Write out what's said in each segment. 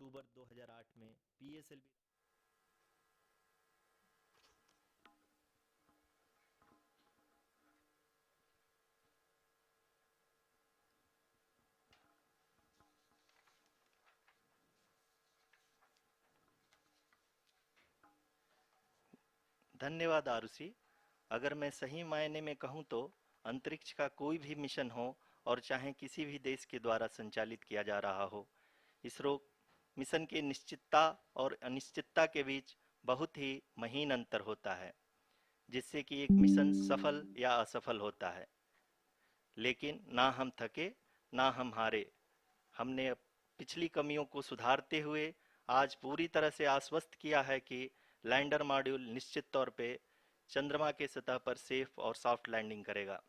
अक्टूबर 2008 में पीएसएलवी। धन्यवाद आरुषि। अगर मैं सही मायने में कहूं तो अंतरिक्ष का कोई भी मिशन हो और चाहे किसी भी देश के द्वारा संचालित किया जा रहा हो, इसरो मिशन के निश्चितता और अनिश्चितता के बीच बहुत ही महीन अंतर होता है, जिससे कि एक मिशन सफल या असफल होता है। लेकिन ना हम थके, ना हम हारे। हमने पिछली कमियों को सुधारते हुए आज पूरी तरह से आश्वस्त किया है कि लैंडर मॉड्यूल निश्चित तौर पे चंद्रमा के सतह पर सेफ और सॉफ्ट लैंडिंग करेगा।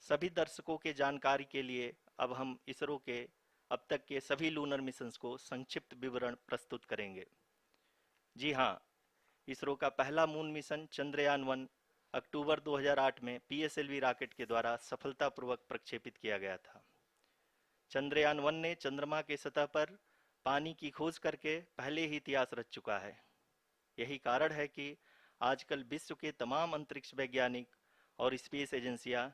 सभी दर्शकों के जानकारी के लिए अब हम इसरो के अब तक के सभी लूनर मिशंस को संक्षिप्त विवरण प्रस्तुत करेंगे। जी हाँ, इसरो का पहला मून मिशन चंद्रयान-1 अक्टूबर 2008 में पीएसएलवी रॉकेट के द्वारा सफलतापूर्वक प्रक्षेपित किया गया था। चंद्रयान-1 ने चंद्रमा के सतह पर पानी की खोज करके पहले ही इतिहास रच चुका है। यही कारण है कि आजकल विश्व के तमाम अंतरिक्ष वैज्ञानिक और स्पेस एजेंसियां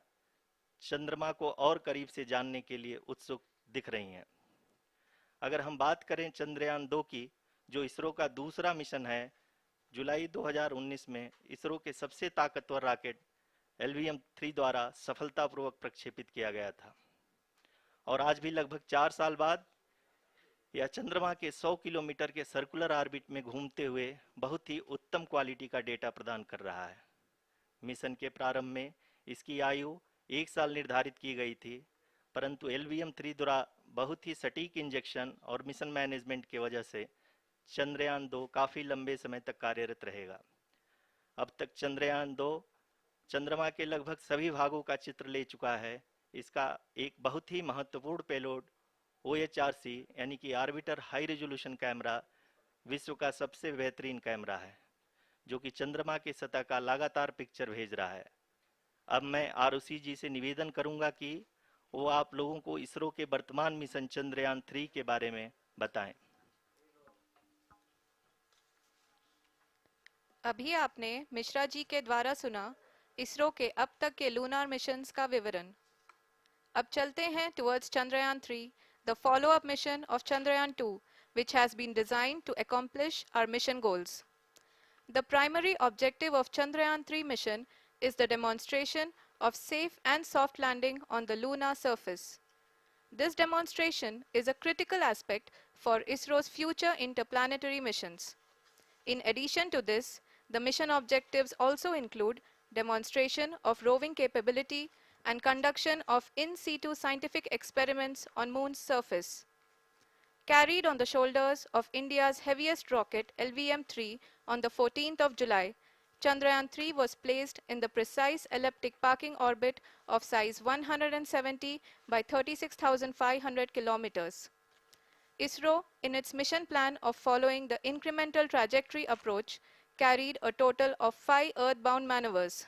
चंद्रमा को और करीब से जानने के लिए उत्सुक दिख रही हैं। अगर हम बात करें चंद्रयान-2 की, जो इसरो का दूसरा मिशन है, जुलाई 2019 में इसरो के सबसे ताकतवर रॉकेट LVM-3 द्वारा सफलतापूर्वक प्रक्षेपित किया गया था और आज भी लगभग 4 साल बाद यह चंद्रमा के 100 किलोमीटर के सर्कुलर ऑर्बिट में घूमते हुए बहुत ही उत्तम क्वालिटी का डेटा प्रदान कर रहा है। मिशन के प्रारंभ में इसकी आयु 1 साल निर्धारित की गई थी, परंतु LVM-3 द्वारा बहुत ही सटीक इंजेक्शन और मिशन मैनेजमेंट की वजह से चंद्रयान-2 काफ़ी लंबे समय तक कार्यरत रहेगा। अब तक चंद्रयान-2 चंद्रमा के लगभग सभी भागों का चित्र ले चुका है। इसका एक बहुत ही महत्वपूर्ण पेलोड OHRC यानी कि ऑर्बिटर हाई रेजोल्यूशन कैमरा विश्व का सबसे बेहतरीन कैमरा है, जो कि चंद्रमा के सतह का लगातार पिक्चर भेज रहा है। अब मैं आरुषि जी से निवेदन करूंगा कि वो आप लोगों को इसरो के वर्तमान मिशन चंद्रयान-3 के बारे में बताएं। अभी आपने मिश्रा जी के द्वारा सुना इसरो के अब तक के लूनार मिशंस का विवरण। अब चलते हैं towards Chandrayaan-3, the follow-up mission of Chandrayaan-2, which has been designed to accomplish our mission goals. The primary objective of Chandrayaan-3 mission is the demonstration of safe and soft landing on the lunar surface. This demonstration is a critical aspect for ISRO's future interplanetary missions. In addition to this, the mission objectives also include demonstration of roving capability and conduction of in situ scientific experiments on Moon's surface. Carried on the shoulders of India's heaviest rocket LVM-3 on the 14th of July, Chandrayaan-3 was placed in the precise elliptic parking orbit of size 170 by 36,500 kilometers. ISRO, in its mission plan of following the incremental trajectory approach, carried a total of 5 earthbound maneuvers.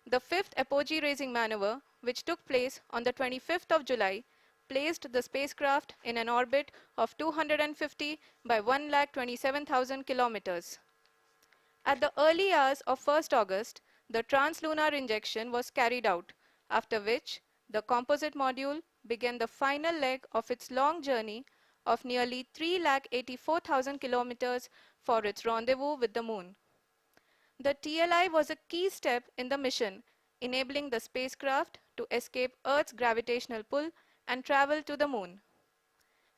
The fifth apogee raising maneuver, which took place on the 25th of July, placed the spacecraft in an orbit of 250 by 1,27,000 kilometers. At the early hours of 1st August, the translunar injection was carried out, after which the composite module began the final leg of its long journey of nearly 3,84,000 kilometers for its rendezvous with the Moon. The TLI was a key step in the mission, enabling the spacecraft to escape Earth's gravitational pull and travel to the Moon.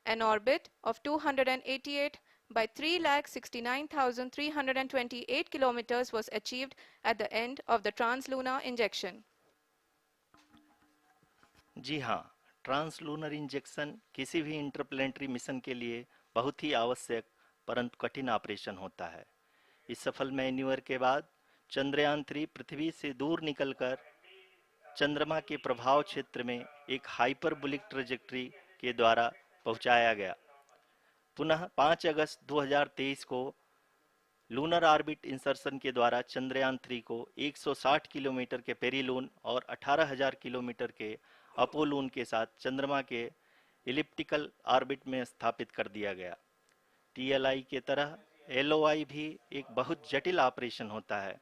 An orbit of 288 by 3,69,328 kilometers was achieved at the end of the translunar injection. जी हाँ, translunar injection किसी भी interplanetary mission के लिए बहुत ही आवश्यक परंतु कठिन operation होता है। इस सफल मैन्यूवर के बाद चंद्रयान-3 पृथ्वी से दूर निकलकर चंद्रमा के प्रभाव क्षेत्र में एक हाइपरबोलिक ट्रेजेक्टरी के द्वारा पहुंचाया गया। पुनः 5 अगस्त 2023 को लूनर ऑर्बिट इंसर्शन के द्वारा चंद्रयान-3 को 160 किलोमीटर के पेरीलून और 18,000 किलोमीटर के अपोलून के साथ चंद्रमा के इलिप्टिकल ऑर्बिट में स्थापित कर दिया गया। टीएलआई के तरह एलओआई भी एक बहुत जटिल ऑपरेशन होता है।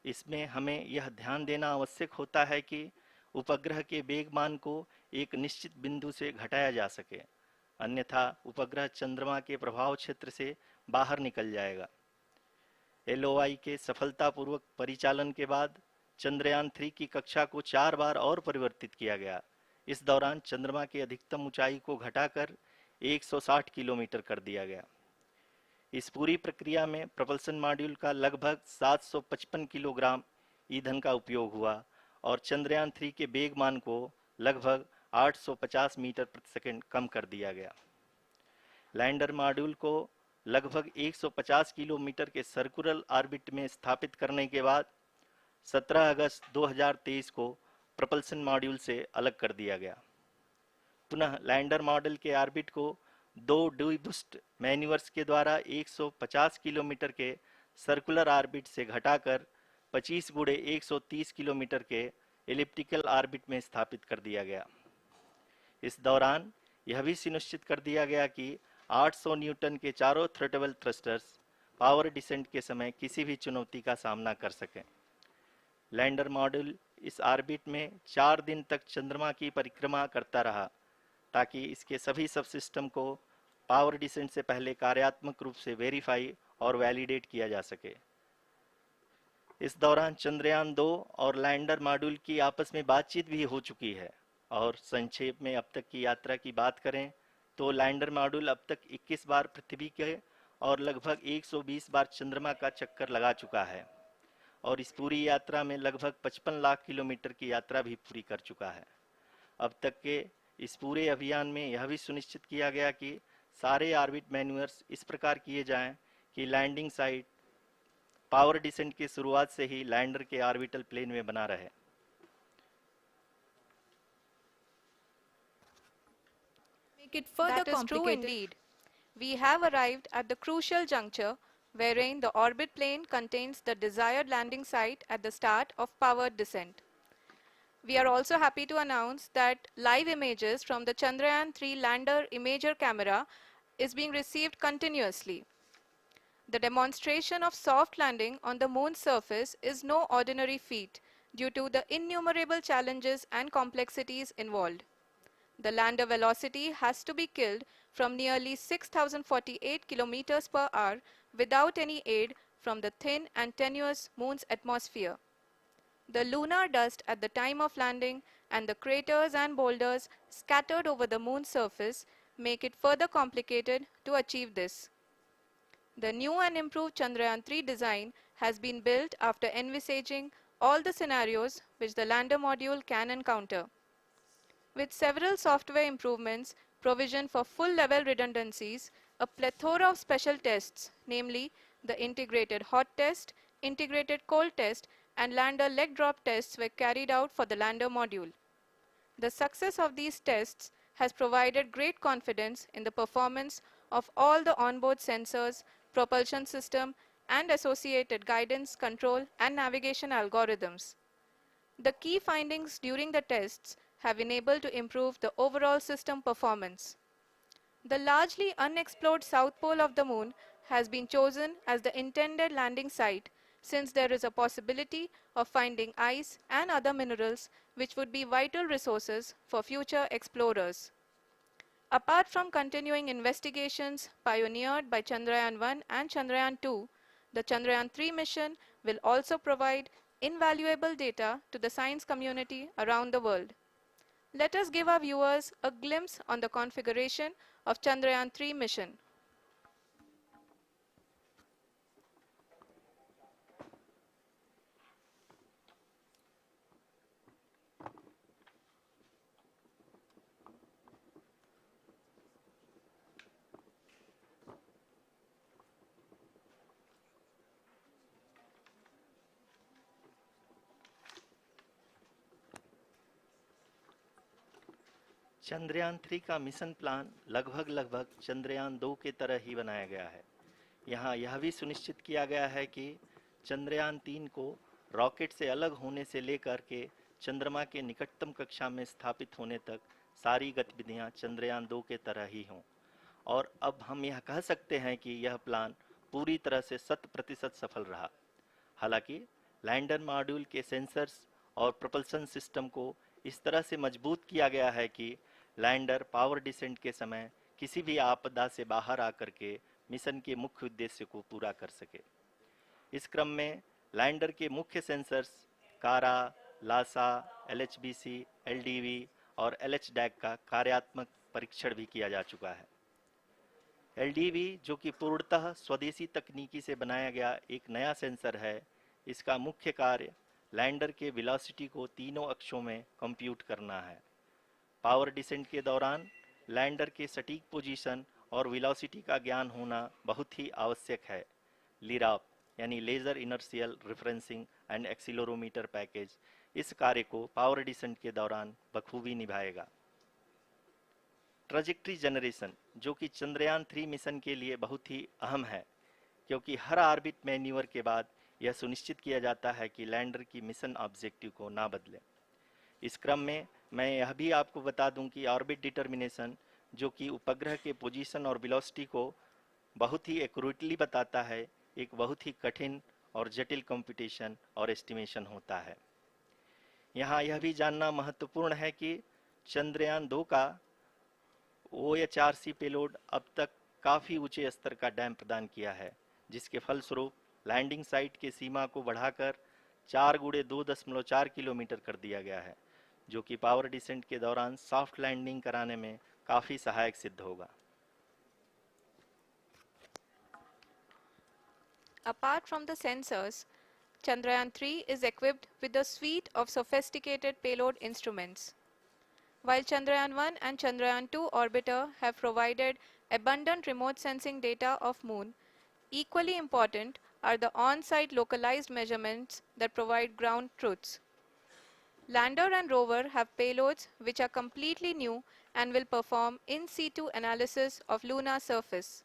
इसमें हमें यह ध्यान देना आवश्यक होता है कि उपग्रह के वेग मान को एक निश्चित बिंदु से घटाया जा सके, अन्यथा उपग्रह चंद्रमा के प्रभाव क्षेत्र से बाहर निकल जाएगा। एलओआई के सफलतापूर्वक परिचालन के बाद चंद्रयान 3 की कक्षा को 4 बार और परिवर्तित किया गया। इस दौरान चंद्रमा की अधिकतम ऊंचाई को घटाकर 160 किलोमीटर कर दिया गया। इस पूरी प्रक्रिया में propulsion मॉड्यूल का लगभग 755 किलोग्राम ईंधन का उपयोग हुआ और चंद्रयान 3 के वेग मान को लगभग 850 मीटर प्रति सेकंड कम कर दिया गया। लैंडर मॉड्यूल को लगभग 150 किलोमीटर के सर्कुलर ऑर्बिट में स्थापित करने के बाद 17 अगस्त 2023 को propulsion मॉड्यूल से अलग कर दिया गया। पुनः लैंडर मॉडल के ऑर्बिट को 2 डीबूस्ट मैन्यूवर्स के द्वारा 150 किलोमीटर के सर्कुलर ऑर्बिट से घटाकर 25 गुणे 130 किलोमीटर के एलिप्टिकल ऑर्बिट में स्थापित कर दिया गया। इस दौरान यह भी सुनिश्चित कर दिया गया कि 800 न्यूटन के चारों थ्रोटल थ्रस्टर्स पावर डिसेंट के समय किसी भी चुनौती का सामना कर सकें। लैंडर मॉड्यूल इस ऑर्बिट में 4 दिन तक चंद्रमा की परिक्रमा करता रहा ताकि इसके सभी सब सिस्टम को पावर डिसेंट से पहले कार्यात्मक रूप से वेरीफाई और वैलिडेट किया जा सके। इस दौरान चंद्रयान 2 और लैंडर मॉड्यूल की आपस में बातचीत भी हो चुकी है। और संक्षेप में अब तक की यात्रा की बात करें तो लैंडर मॉड्यूल अब तक 21 बार पृथ्वी के और लगभग 120 बार चंद्रमा का चक्कर लगा चुका है और इस पूरी यात्रा में लगभग 55 लाख किलोमीटर की यात्रा भी पूरी कर चुका है। अब तक के इस पूरे अभियान में यह भी सुनिश्चित किया गया कि सारे ऑर्बिट मैन्यूवर्स इस प्रकार किए जाएं कि लैंडिंग साइट पावर डिसेंट की शुरुआत से ही लैंडर के ऑर्बिटल प्लेन में बना रहे। Make it further that is true indeed. We have arrived at the crucial juncture wherein the orbit plane contains the desired landing site at the start of powered descent. We are also happy to announce that live images from the Chandrayaan-3 lander imager camera is being received continuously. The demonstration of soft landing on the moon's surface is no ordinary feat due to the innumerable challenges and complexities involved. The lander velocity has to be killed from nearly 6,048 kilometers per hour without any aid from the thin and tenuous moon's atmosphere. The lunar dust at the time of landing and the craters and boulders scattered over the moon's surface make it further complicated to achieve this. The new and improved Chandrayaan-3 design has been built after envisaging all the scenarios which the lander module can encounter. With several software improvements, provision for full-level redundancies, a plethora of special tests, namely the integrated hot test, integrated cold test, and lander leg drop tests were carried out for the lander module. The success of these tests has provided great confidence in the performance of all the onboard sensors, propulsion system, and associated guidance, control, and navigation algorithms. The key findings during the tests have enabled to improve the overall system performance. The largely unexplored south pole of the moon has been chosen as the intended landing site since there is a possibility of finding ice and other minerals which would be vital resources for future explorers. Apart from continuing investigations pioneered by Chandrayaan-1 and Chandrayaan-2, the Chandrayaan-3 mission will also provide invaluable data to the science community around the world. Let us give our viewers a glimpse on the configuration of Chandrayaan-3 mission. Chandrayaan 3 का mission plan लगभग चंद्रयान 2 के तरह ही बनाया गया है। यहाँ यह भी सुनिश्चित किया गया है कि चंद्रयान 3 को रॉकेट से अलग होने से लेकर के चंद्रमा के निकटतम कक्षा में स्थापित होने तक सारी गतिविधियां चंद्रयान 2 के तरह ही हों। और अब हम यह कह सकते हैं कि यह प्लान पूरी तरह से 100% सफल रहा। हालांकि लैंडर मॉड्यूल के सेंसर्स और propulsion सिस्टम को इस तरह से मजबूत किया गया है कि लैंडर पावर डिसेंट के समय किसी भी आपदा से बाहर आकर के मिशन के मुख्य उद्देश्य को पूरा कर सके। इस क्रम में लैंडर के मुख्य सेंसर्स कारा, लासा, एलएचबीसी, एलडीवी और एलएचडैक का कार्यात्मक परीक्षण भी किया जा चुका है। एलडीवी, जो कि पूर्णतः स्वदेशी तकनीकी से बनाया गया एक नया सेंसर है, इसका मुख्य कार्य लैंडर के वेलोसिटी को तीनों अक्षों में कंप्यूट करना है। पावर डिसेंट के दौरान लैंडर के सटीक पोजीशन और वेलोसिटी का ज्ञान होना बहुत ही आवश्यक है। लिराप यानी laser inertial referencing and accelerometer package इस कार्य को पावर डिसेंट के दौरान बखूबी निभाएगा। ट्रजेक्ट्री जनरेशन, जो कि चंद्रयान 3 मिशन के लिए बहुत ही अहम है, क्योंकि हर ऑर्बिट मैन्यूवर के बाद यह सुनिश्चित किया जाता है कि लैंडर की मिशन ऑब्जेक्टिव को ना बदले। इस क्रम में मैं यह भी आपको बता दूं कि ऑर्बिट डिटर्मिनेशन, जो कि उपग्रह के पोजीशन और वेलोसिटी को बहुत ही एक्यूरेटली बताता है, एक बहुत ही कठिन और जटिल कंप्यूटेशन और एस्टिमेशन होता है। यहाँ यह भी जानना महत्वपूर्ण है कि चंद्रयान 2 का OHRC पेलोड अब तक काफ़ी ऊंचे स्तर का डैम प्रदान किया है, जिसके फलस्वरूप लैंडिंग साइट के सीमा को बढ़ाकर 4 × 2.4 किलोमीटर कर दिया गया है, जो कि पावर डिसेंट के दौरान सॉफ्ट लैंडिंग कराने में काफ़ी सहायक सिद्ध होगा। Apart from the sensors, Chandrayaan-3 is equipped with a suite of sophisticated payload instruments. While Chandrayaan-1 and Chandrayaan-2 orbiter have provided abundant remote sensing data of Moon, equally important are the on-site localized measurements that provide ground truths. Lander and rover have payloads which are completely new and will perform in situ analysis of lunar surface.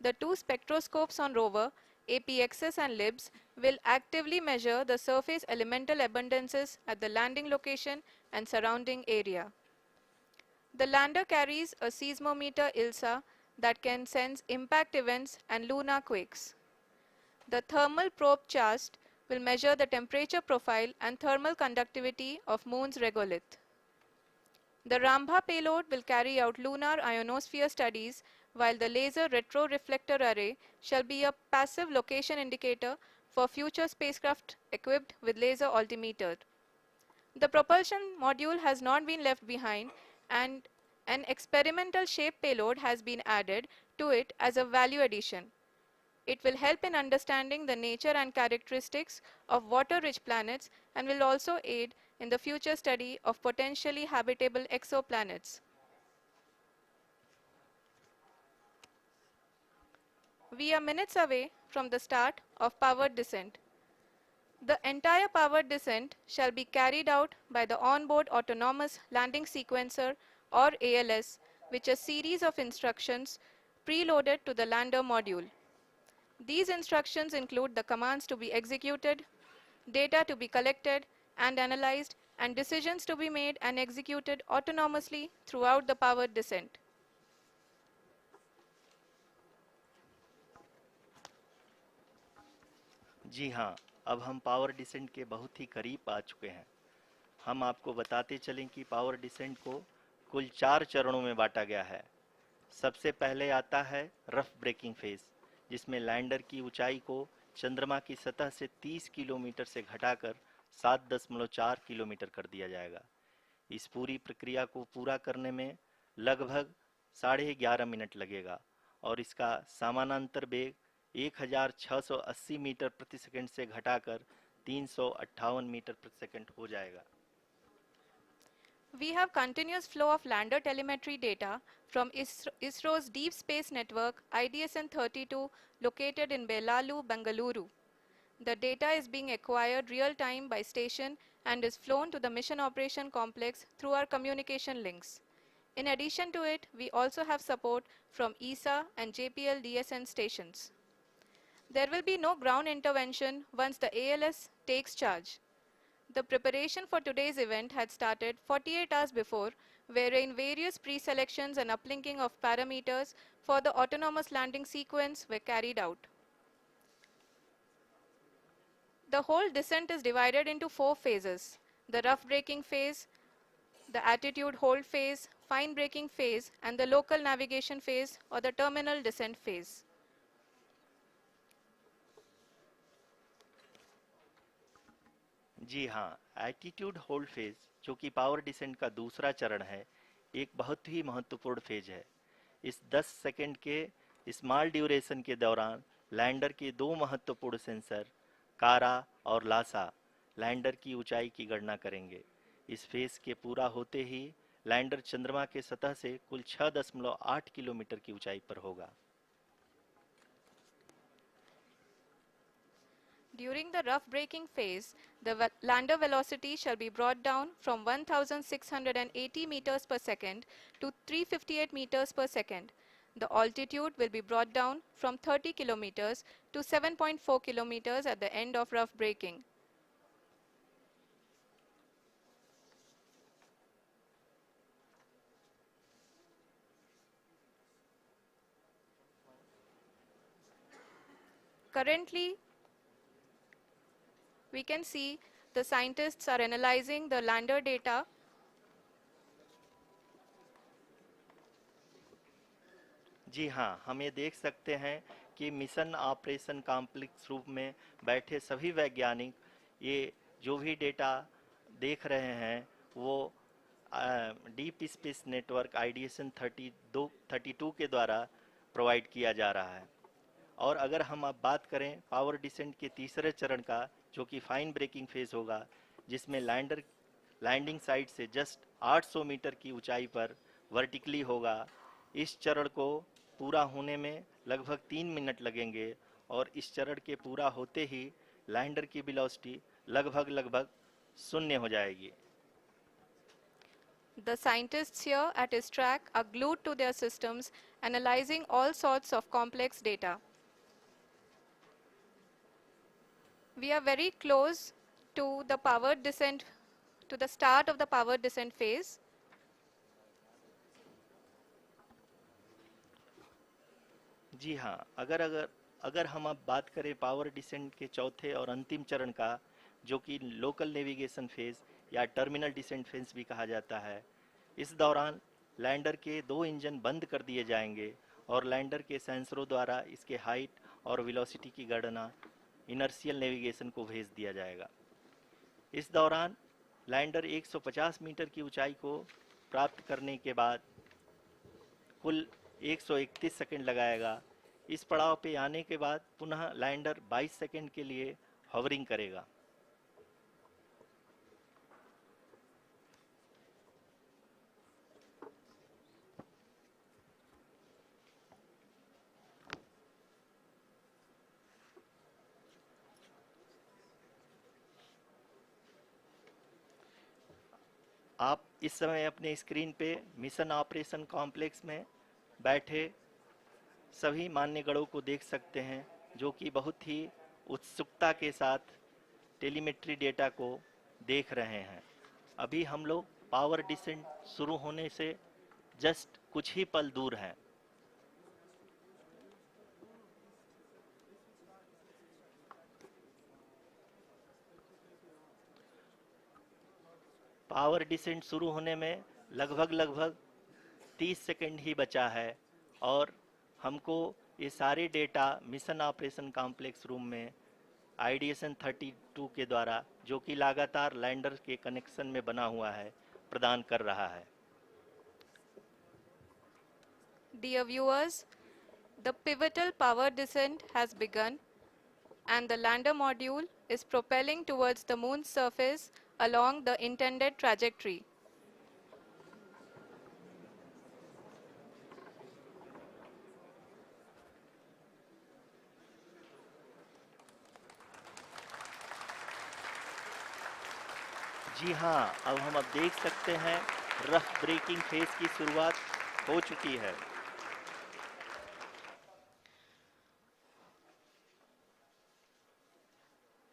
The two spectroscopes on rover, APXS and LIBS, will actively measure the surface elemental abundances at the landing location and surrounding area. The lander carries a seismometer ILSA that can sense impact events and lunar quakes. The thermal probe CHAST will measure the temperature profile and thermal conductivity of Moon's regolith. The Rambha payload will carry out lunar ionosphere studies, while the laser retroreflector array shall be a passive location indicator for future spacecraft equipped with laser altimeter. The propulsion module has not been left behind, and an experimental shape payload has been added to it as a value addition. It will help in understanding the nature and characteristics of water-rich planets and will also aid in the future study of potentially habitable exoplanets. We are minutes away from the start of powered descent. The entire powered descent shall be carried out by the onboard autonomous landing sequencer, or ALS, which is a series of instructions preloaded to the lander module. These instructions include the commands to be executed, data to be collected and analyzed, and decisions to be made and executed autonomously throughout the powered descent. जी हाँ, अब हम power descent के बहुत ही करीब आ चुके हैं। हम आपको बताते चलें कि पावर डिसेंट को कुल 4 चरणों में बांटा गया है। सबसे पहले आता है रफ ब्रेकिंग फेज, जिसमें लैंडर की ऊंचाई को चंद्रमा की सतह से 30 किलोमीटर से घटाकर 7.4 किलोमीटर कर दिया जाएगा। इस पूरी प्रक्रिया को पूरा करने में लगभग 11.5 मिनट लगेगा और इसका समानांतर वेग 1680 मीटर प्रति सेकंड से घटाकर 358 मीटर प्रति सेकंड हो जाएगा। We have continuous flow of lander telemetry data from ISRO's Deep Space Network IDSN-32 located in Belalu, Bengaluru. The data is being acquired real-time by station and is flown to the Mission Operation Complex through our communication links. In addition to it, we also have support from ESA and JPL DSN stations. There will be no ground intervention once the ALS takes charge. The preparation for today's event had started 48 hours before wherein various pre-selections and uplinking of parameters for the autonomous landing sequence were carried out. The whole descent is divided into 4 phases: the rough braking phase, the attitude hold phase, fine braking phase, and the local navigation phase or the terminal descent phase. जी हाँ, attitude hold phase, जो कि power descent का दूसरा चरण है, एक बहुत ही महत्वपूर्ण फेज है। इस 10 सेकंड के स्मॉल ड्यूरेशन के दौरान लैंडर के दो महत्वपूर्ण सेंसर, कारा और लासा, लैंडर की ऊंचाई की गणना करेंगे। इस फेज के पूरा होते ही लैंडर चंद्रमा के सतह से कुल 6.8 किलोमीटर की ऊंचाई पर होगा। During the rough braking phase, the lander velocity shall be brought down from 1680 meters per second to 358 meters per second. The altitude will be brought down from 30 kilometers to 7.4 kilometers at the end of rough braking. Currently, we can see the scientists are analyzing the lander data. जी हाँ, हम ये देख सकते हैं कि mission operation complex रूप में बैठे सभी वैज्ञानिक ये जो भी डेटा देख रहे हैं वो डीप स्पेस नेटवर्क आईडीएसन 32 के द्वारा प्रोवाइड किया जा रहा है। और अगर हम अब बात करें पावर डिसेंट के तीसरे चरण का, जो कि फाइन ब्रेकिंग फेज होगा, जिसमें लैंडर लैंडिंग साइट से जस्ट 800 मीटर की ऊंचाई पर वर्टिकली होगा। इस चरण को पूरा होने में लगभग 3 मिनट लगेंगे और इस चरण के पूरा होते ही लैंडर की वेलोसिटी लगभग शून्य हो जाएगी। The scientists here at his track are glued to their systems, analyzing all sorts of complex data. We are very close to the powered descent, to the start of the powered descent phase. जी हाँ, अगर अगर अगर हम अब बात करें power descent के चौथे और अंतिम चरण का, जो कि लोकल नेविगेशन फेज या टर्मिनल डिसेंट फेज भी कहा जाता है, इस दौरान लैंडर के दो इंजन बंद कर दिए जाएंगे और लैंडर के सेंसरों द्वारा इसके हाइट और वेलोसिटी की गणना इनर्शियल नेविगेशन को भेज दिया जाएगा। इस दौरान लैंडर 150 मीटर की ऊंचाई को प्राप्त करने के बाद कुल 131 सेकंड लगाएगा। इस पड़ाव पे आने के बाद पुनः लैंडर 22 सेकंड के लिए हॉवरिंग करेगा। आप इस समय अपने स्क्रीन पे मिशन ऑपरेशन कॉम्प्लेक्स में बैठे सभी मान्यगणों को देख सकते हैं, जो कि बहुत ही उत्सुकता के साथ टेलीमेट्री डेटा को देख रहे हैं। अभी हम लोग पावर डिसेंट शुरू होने से जस्ट कुछ ही पल दूर हैं। पावर डिसेंट शुरू होने में लगभग 30 सेकंड ही बचा है और हमको ये सारे data mission operation complex room में आईडीएसन 32 के द्वारा, जो कि लगातार लैंडर के कनेक्शन में बना हुआ है, प्रदान कर रहा है। Dear viewers, the pivotal power descent has begun and the lander module is propelling towards the moon's surface along the intended trajectory. जी हाँ, अब हम देख सकते हैं रफ ब्रेकिंग फेज की शुरुआत हो चुकी है।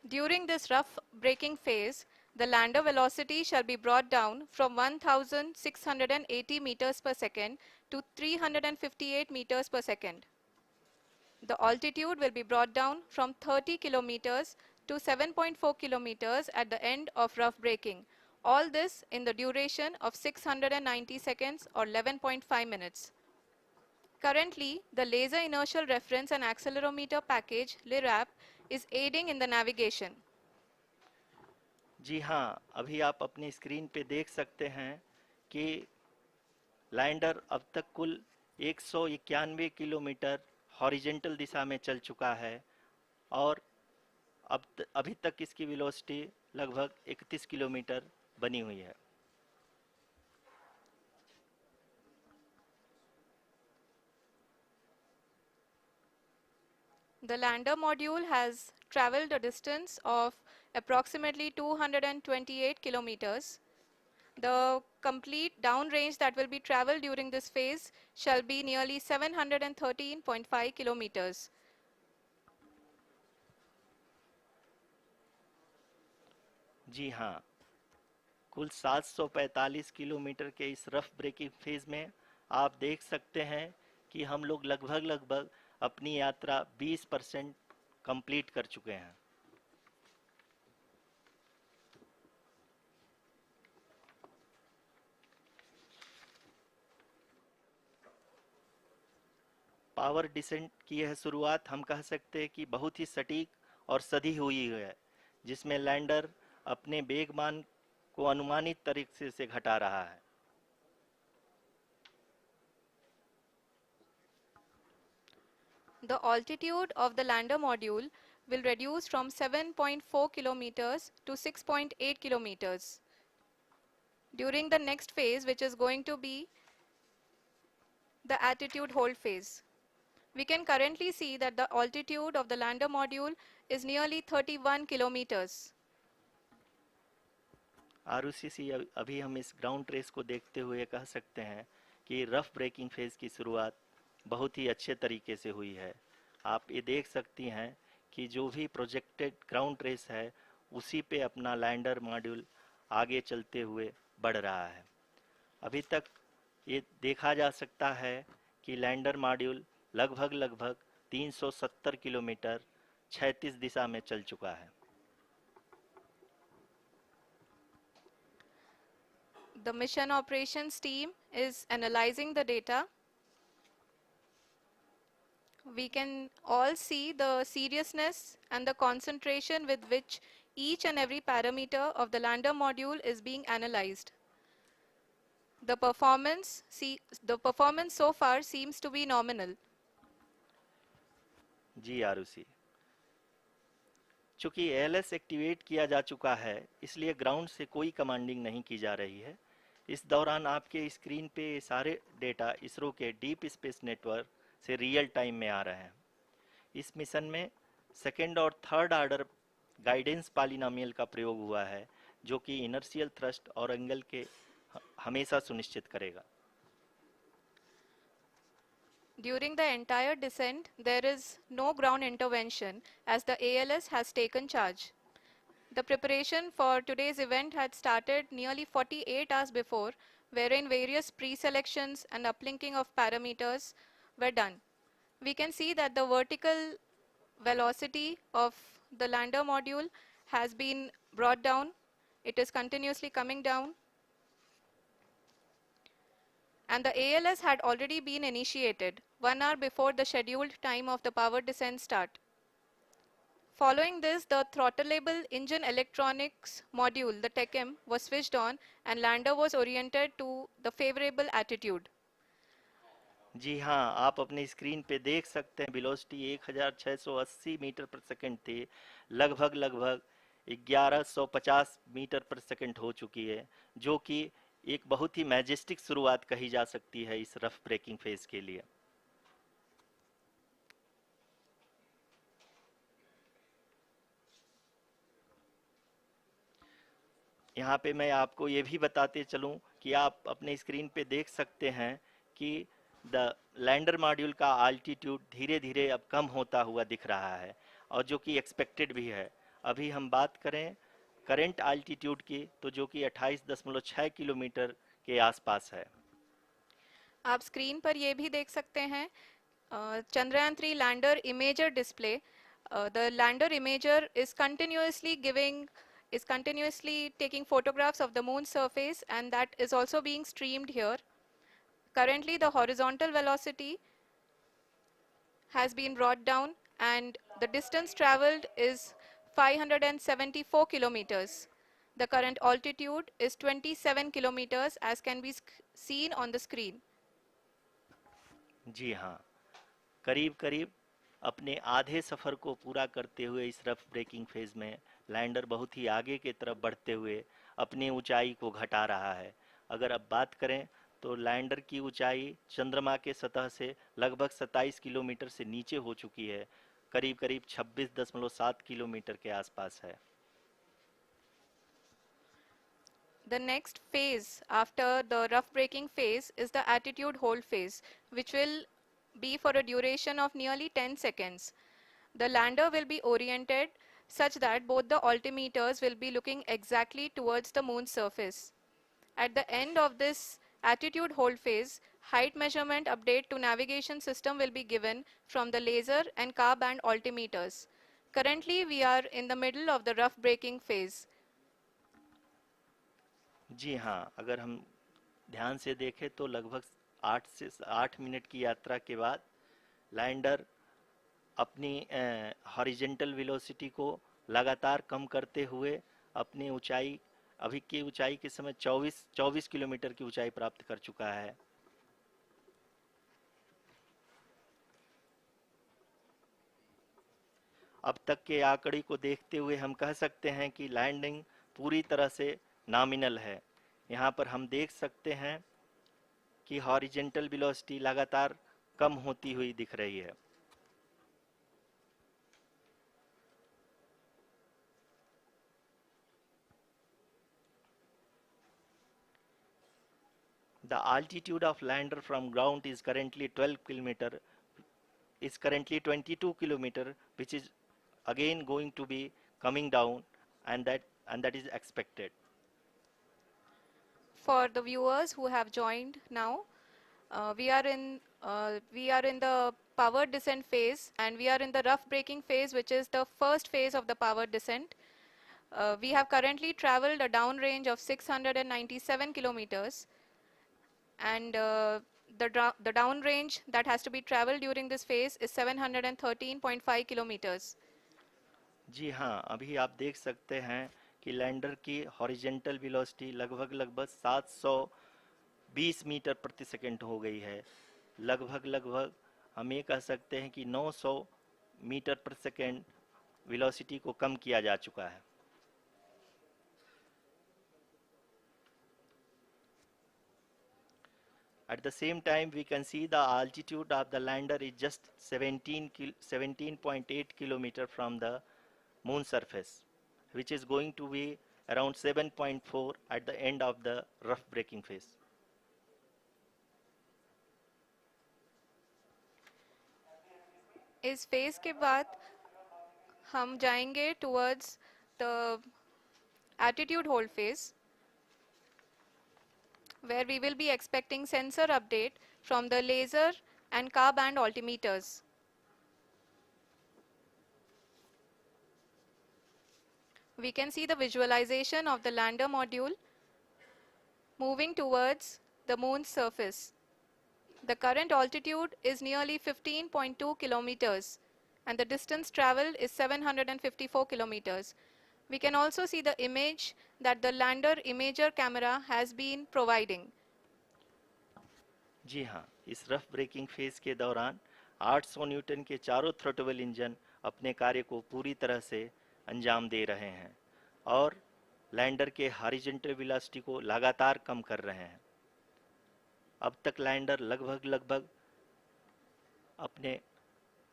During this rough braking phase, The lander velocity shall be brought down from 1680 meters per second to 358 meters per second. The altitude will be brought down from 30 kilometers to 7.4 kilometers at the end of rough braking. All this in the duration of 690 seconds or 11.5 minutes. Currently, the Laser Inertial Reference and Accelerometer package (LIRAP) is aiding in the navigation. जी हाँ, अभी आप अपनी screen पे देख सकते हैं कि lander अब तक कुल 191 किलोमीटर हॉरिजेंटल दिशा में चल चुका है और अभी तक इसकी वेलोसिटी लगभग 31 किलोमीटर बनी हुई है। The lander module has traveled a distance of approximately 228 kilometers. The complete downrange that will be traveled during this phase shall be nearly 713.5 kilometers. जी हाँ, कुल 745 किलोमीटर के इस रफ ब्रेकिंग फेज में आप देख सकते हैं कि हम लोग लगभग अपनी यात्रा 20% कंप्लीट कर चुके हैं। पावर डिसेंट की यह शुरुआत हम कह सकते हैं कि बहुत ही सटीक और सधी हुई है, जिसमें लैंडर अपने वेगमान को अनुमानित तरीके से घटा रहा है। The altitude of the lander module will reduce from 7.4 kilometers to 6.8 kilometers. During the next phase, which is going to be the attitude hold phase. We can currently see that the altitude of the lander module is nearly 31 kilometers. आरयूसीसी अभी हम इस ground trace को देखते हुए कह सकते हैं कि रफ ब्रेकिंग फेज की शुरुआत बहुत ही अच्छे तरीके से हुई है। आप ये देख सकती हैं कि जो भी प्रोजेक्टेड ग्राउंड ट्रेस है उसी पे अपना लैंडर मॉड्यूल आगे चलते हुए बढ़ रहा है। अभी तक ये देखा जा सकता है कि लैंडर मॉड्यूल लगभग 370 किलोमीटर क्षैतिज दिशा में चल चुका है। The mission operations team is analyzing the data. We can all see the seriousness and the concentration with which each and every parameter of the lander module is being analyzed. The performance so far seems to be nominal. जी आरुषि, चूंकि ALS activate किया जा चुका है इसलिए ground से कोई commanding नहीं की जा रही है। इस दौरान आपके स्क्रीन पे सारे डेटा इसरो के डीप स्पेस नेटवर्क से रियल टाइम में आ रहे हैं। इस मिशन में सेकेंड और थर्ड ऑर्डर गाइडेंस पॉलिनोमियल का प्रयोग हुआ है, जो कि इनर्शियल थ्रस्ट और एंगल के हमेशा सुनिश्चित करेगा। During the entire descent, there is no ground intervention as the ALS has taken charge. The preparation for today's event had started nearly 48 hours before, wherein various pre-selections and uplinking of parameters were done. We can see that the vertical velocity of the lander module has been brought down. It is continuously coming down. And the ALS had already been initiated 1 hour before the scheduled time of the power descent start. Following this, the throttleable engine electronics module, the TECM, was switched on and lander was oriented to the favorable attitude. जी हाँ, आप अपनी screen पे देख सकते हैं velocity 1680 metre पर second थी, लगभग 1150 मीटर पर सेकंड हो चुकी है, जो कि एक बहुत ही मैजेस्टिक शुरुआत कही जा सकती है इस रफ ब्रेकिंग फेज के लिए। यहाँ पे मैं आपको ये भी बताते चलूँ कि आप अपने स्क्रीन पे देख सकते हैं कि द लैंडर मॉड्यूल का आल्टीट्यूड धीरे धीरे अब कम होता हुआ दिख रहा है, और जो कि एक्सपेक्टेड भी है। अभी हम बात करें करंट आल्टीट्यूड की, तो जो कि 28.6 किलोमीटर के आसपास है। आप स्क्रीन पर ये भी देख सकते हैं Chandrayaan 3 lander imager display. The lander imager is continuously taking photographs of the moon's surface, and that is also being streamed here. Currently the horizontal velocity has been brought down and the distance traveled is 574 kilometers. The current altitude is 27 kilometers as can be seen on the screen. जी हाँ, करीब करीब अपने आधे सफ़र को पूरा करते हुए इस रफ ब्रेकिंग फेज़ में लैंडर बहुत ही आगे की तरफ बढ़ते हुए अपनी ऊंचाई को घटा रहा है। अगर अब बात करें तो लैंडर की ऊंचाई चंद्रमा के सतह से लगभग 27 किलोमीटर से नीचे हो चुकी है, करीब करीब 26.7 किलोमीटर के आसपास है। The next phase after the rough braking phase is the attitude hold phase, which will be for a duration of nearly 10 seconds. The lander will be oriented such that both the altimeters will be looking exactly towards the moon's surface. At the end of this attitude hold phase, height measurement update to navigation system will be given from the laser and car band altimeters. Currently, we are in the middle of the rough braking phase. जी हाँ, अगर हम ध्यान से देखें तो लगभग 8 minute की यात्रा के बाद लैंडर अपनी हॉरिजेंटल वेलोसिटी को लगातार कम करते हुए अपनी ऊंचाई, अभी की ऊंचाई के समय 24 किलोमीटर की ऊंचाई प्राप्त कर चुका है। अब तक के आंकड़े को देखते हुए हम कह सकते हैं कि लैंडिंग पूरी तरह से नॉमिनल है। यहाँ पर हम देख सकते हैं कि हॉरिजेंटल वेलोसिटी लगातार कम होती हुई दिख रही है। The altitude of lander from ground is currently 22 kilometer, which is again going to be coming down, and that is expected. For the viewers who have joined now, we are in the power descent phase and we are in the rough braking phase, which is the first phase of the power descent. We have currently traveled a downrange of 697 kilometers, and the downrange that has to be traveled during this phase is 713.5 kilometers. जी हाँ, अभी आप देख सकते हैं कि lander की horizontal velocity लगभग 720 metre प्रति सेकंड हो गई है। लगभग हम ये कह सकते हैं कि 900 मीटर प्रति सेकंड वेलोसिटी को कम किया जा चुका है। At the same time, we can see the altitude of the lander is just 17.8 kilometer from the moon surface, which is going to be around 7.4 at the end of the rough braking phase. इस phase के बाद हम जाएंगे towards the attitude hold phase, where we will be expecting sensor update from the laser and car band altimeters. We can see the visualization of the lander module moving towards the moon's surface. The current altitude is nearly 15.2 kilometers and the distance traveled is 754 kilometers. We can also see the image that the lander imager camera has been providing. जी हाँ, इस rough breaking phase के दौरान 800 Newton के चारों throttle engine अपने कार्य को पूरी तरह से अंजाम दे रहे हैं और लैंडर के हॉरिजॉन्टल वेलोसिटी को लगातार कम कर रहे हैं। अब तक लैंडर लगभग अपने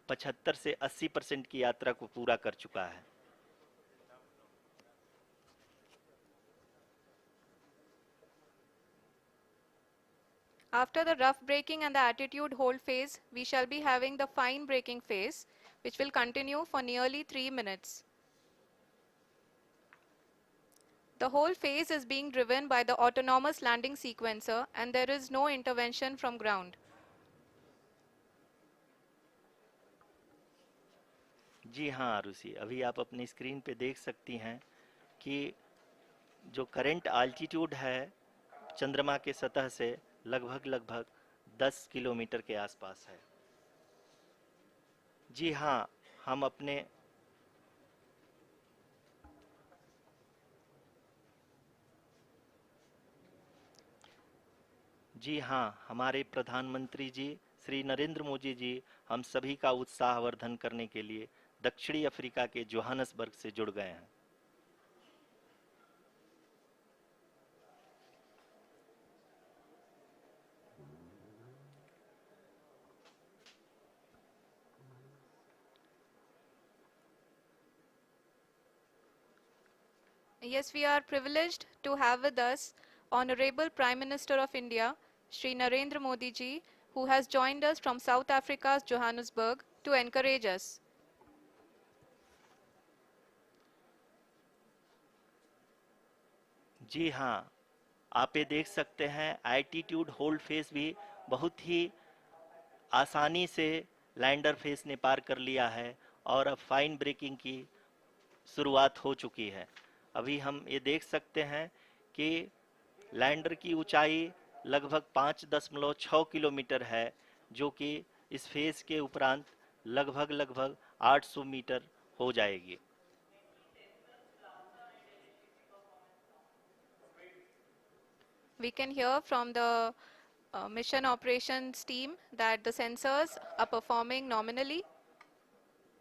75 से 80% की यात्रा को पूरा कर चुका है। After the rough braking and the attitude hold phase, we shall be having the fine braking phase, which will continue for nearly 3 minutes. The whole phase is being driven by the autonomous landing sequencer and there is no intervention from ground. जी हाँ आरुषि, अभी आप अपनी screen पे देख सकती हैं कि जो करंट आल्टीट्यूड है चंद्रमा के सतह से लगभग लगभग 10 किलोमीटर के आसपास है। जी हाँ, हम अपने जी हाँ, हमारे प्रधानमंत्री जी श्री नरेंद्र मोदी जी हम सभी का उत्साहवर्धन करने के लिए दक्षिणी अफ्रीका के जोहानसबर्ग से जुड़ गए हैं। Yes, we are privileged to have with us Honorable Prime Minister of India, Shri Narendra Modi ji, who has joined us from South Africa's Johannesburg to encourage us. जी हाँ, आप ये देख सकते हैं एल्टीट्यूड होल्ड फेस भी बहुत ही आसानी से लैंडर फेस ने पार कर लिया है और अब फाइन ब्रेकिंग की शुरुआत हो चुकी है। अभी हम ये देख सकते हैं कि लैंडर की ऊंचाई लगभग 5.6 किलोमीटर है, जो कि इस फेज के उपरांत लगभग लगभग 800 मीटर हो जाएगी। We can hear from the mission operations team that the sensors are performing nominally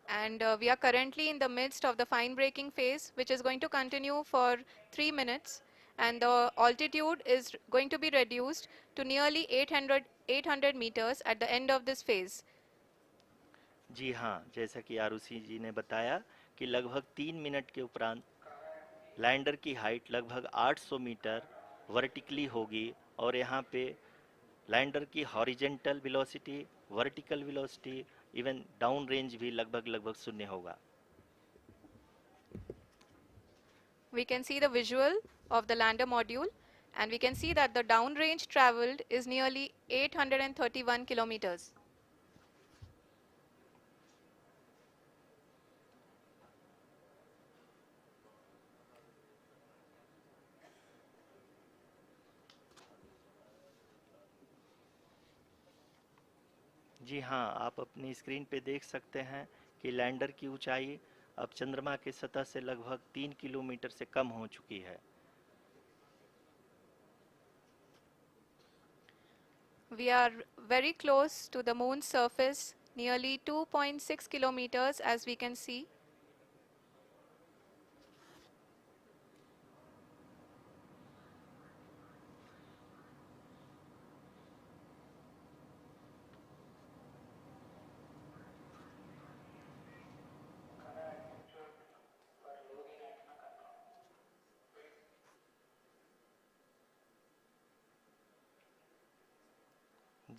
and we are currently in the midst of the fine braking phase which is going to continue for 3 minutes and the altitude is going to be reduced to nearly 800 meters at the end of this phase. जी हाँ, जैसा कि आरुषि जी ने बताया कि लगभग 3 minute के उपरांत lander की हाइट लगभग 800 मीटर वर्टिकली होगी और यहाँ पे लैंडर की horizontal velocity, vertical velocity, even down range भी लगभग लगभग शून्य होगा। We can see the visual of the lander module and we can see that the downrange traveled is nearly 831 kilometers. जी हाँ, आप अपनी स्क्रीन पे देख सकते हैं कि लैंडर की ऊंचाई अब चंद्रमा के सतह से लगभग 3 किलोमीटर से कम हो चुकी है। We are very close to the moon's surface, nearly 2.6 kilometers as we can see.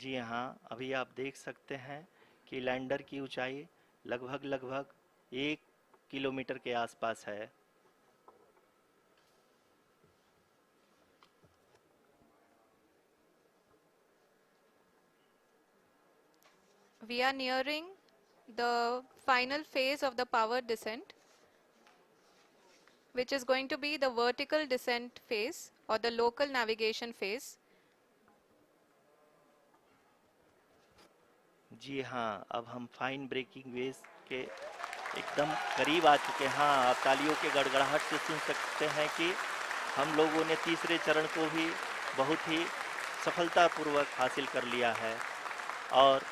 जी हाँ, अभी आप देख सकते हैं कि लैंडर की ऊंचाई लगभग लगभग 1 किलोमीटर के आसपास है। We are nearing the final phase of the power descent, which is going to be the vertical descent phase or the local navigation phase. जी हाँ, अब हम फाइन ब्रेकिंग वेव के एकदम करीब आ चुके हैं। हाँ, आप तालियों के गड़गड़ाहट से सुन सकते हैं कि हम लोगों ने तीसरे चरण को भी बहुत ही सफलतापूर्वक हासिल कर लिया है और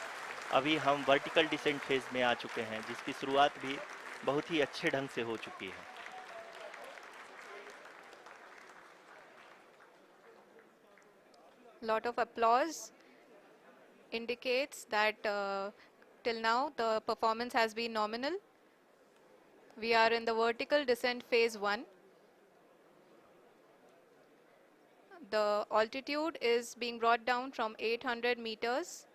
अभी हम वर्टिकल डिसेंट फेज में आ चुके हैं, जिसकी शुरुआत भी बहुत ही अच्छे ढंग से हो चुकी है। Lot of applause indicates that till now the performance has been nominal. We are in the vertical descent phase 1. The altitude is being brought down from 800 meters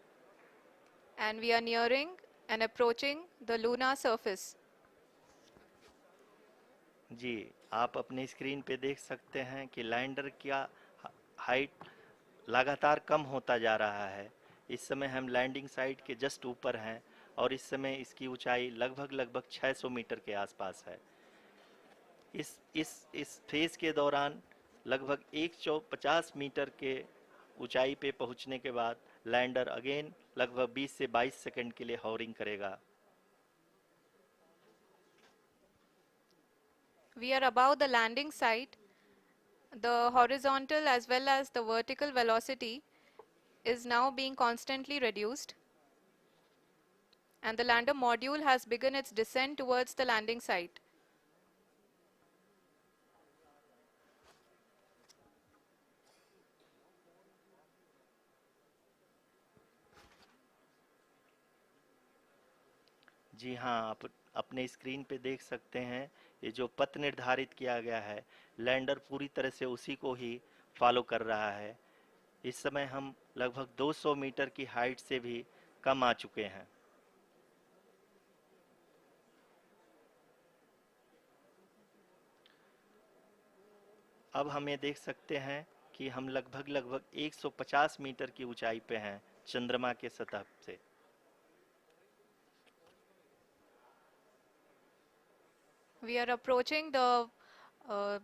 and we are nearing and approaching the lunar surface. जी, आप अपनी screen पे देख सकते हैं कि lander का height लगातार कम होता जा रहा है। इस समय हम लैंडिंग साइट के जस्ट ऊपर हैं और इस समय इसकी ऊंचाई लगभग लगभग 600 मीटर के आसपास है। इस फेज के दौरान लगभग 150 मीटर के ऊंचाई पे पहुंचने के बाद लैंडर अगेन लगभग 20 से 22 सेकंड के लिए हॉवरिंग करेगा। We are above the landing site. The horizontal as well as the vertical velocity is now being constantly reduced, and the lander module has begun its descent towards the landing site. जी हाँ, आप अपने screen पे देख सकते हैं ये जो पथ निर्धारित किया गया है, लैंडर पूरी तरह से उसी को ही फॉलो कर रहा है। इस समय हम लगभग 200 मीटर की हाइट से भी कम आ चुके हैं। अब हम ये देख सकते हैं कि हम लगभग लगभग 150 मीटर की ऊंचाई पे हैं चंद्रमा के सतह से। We are approaching the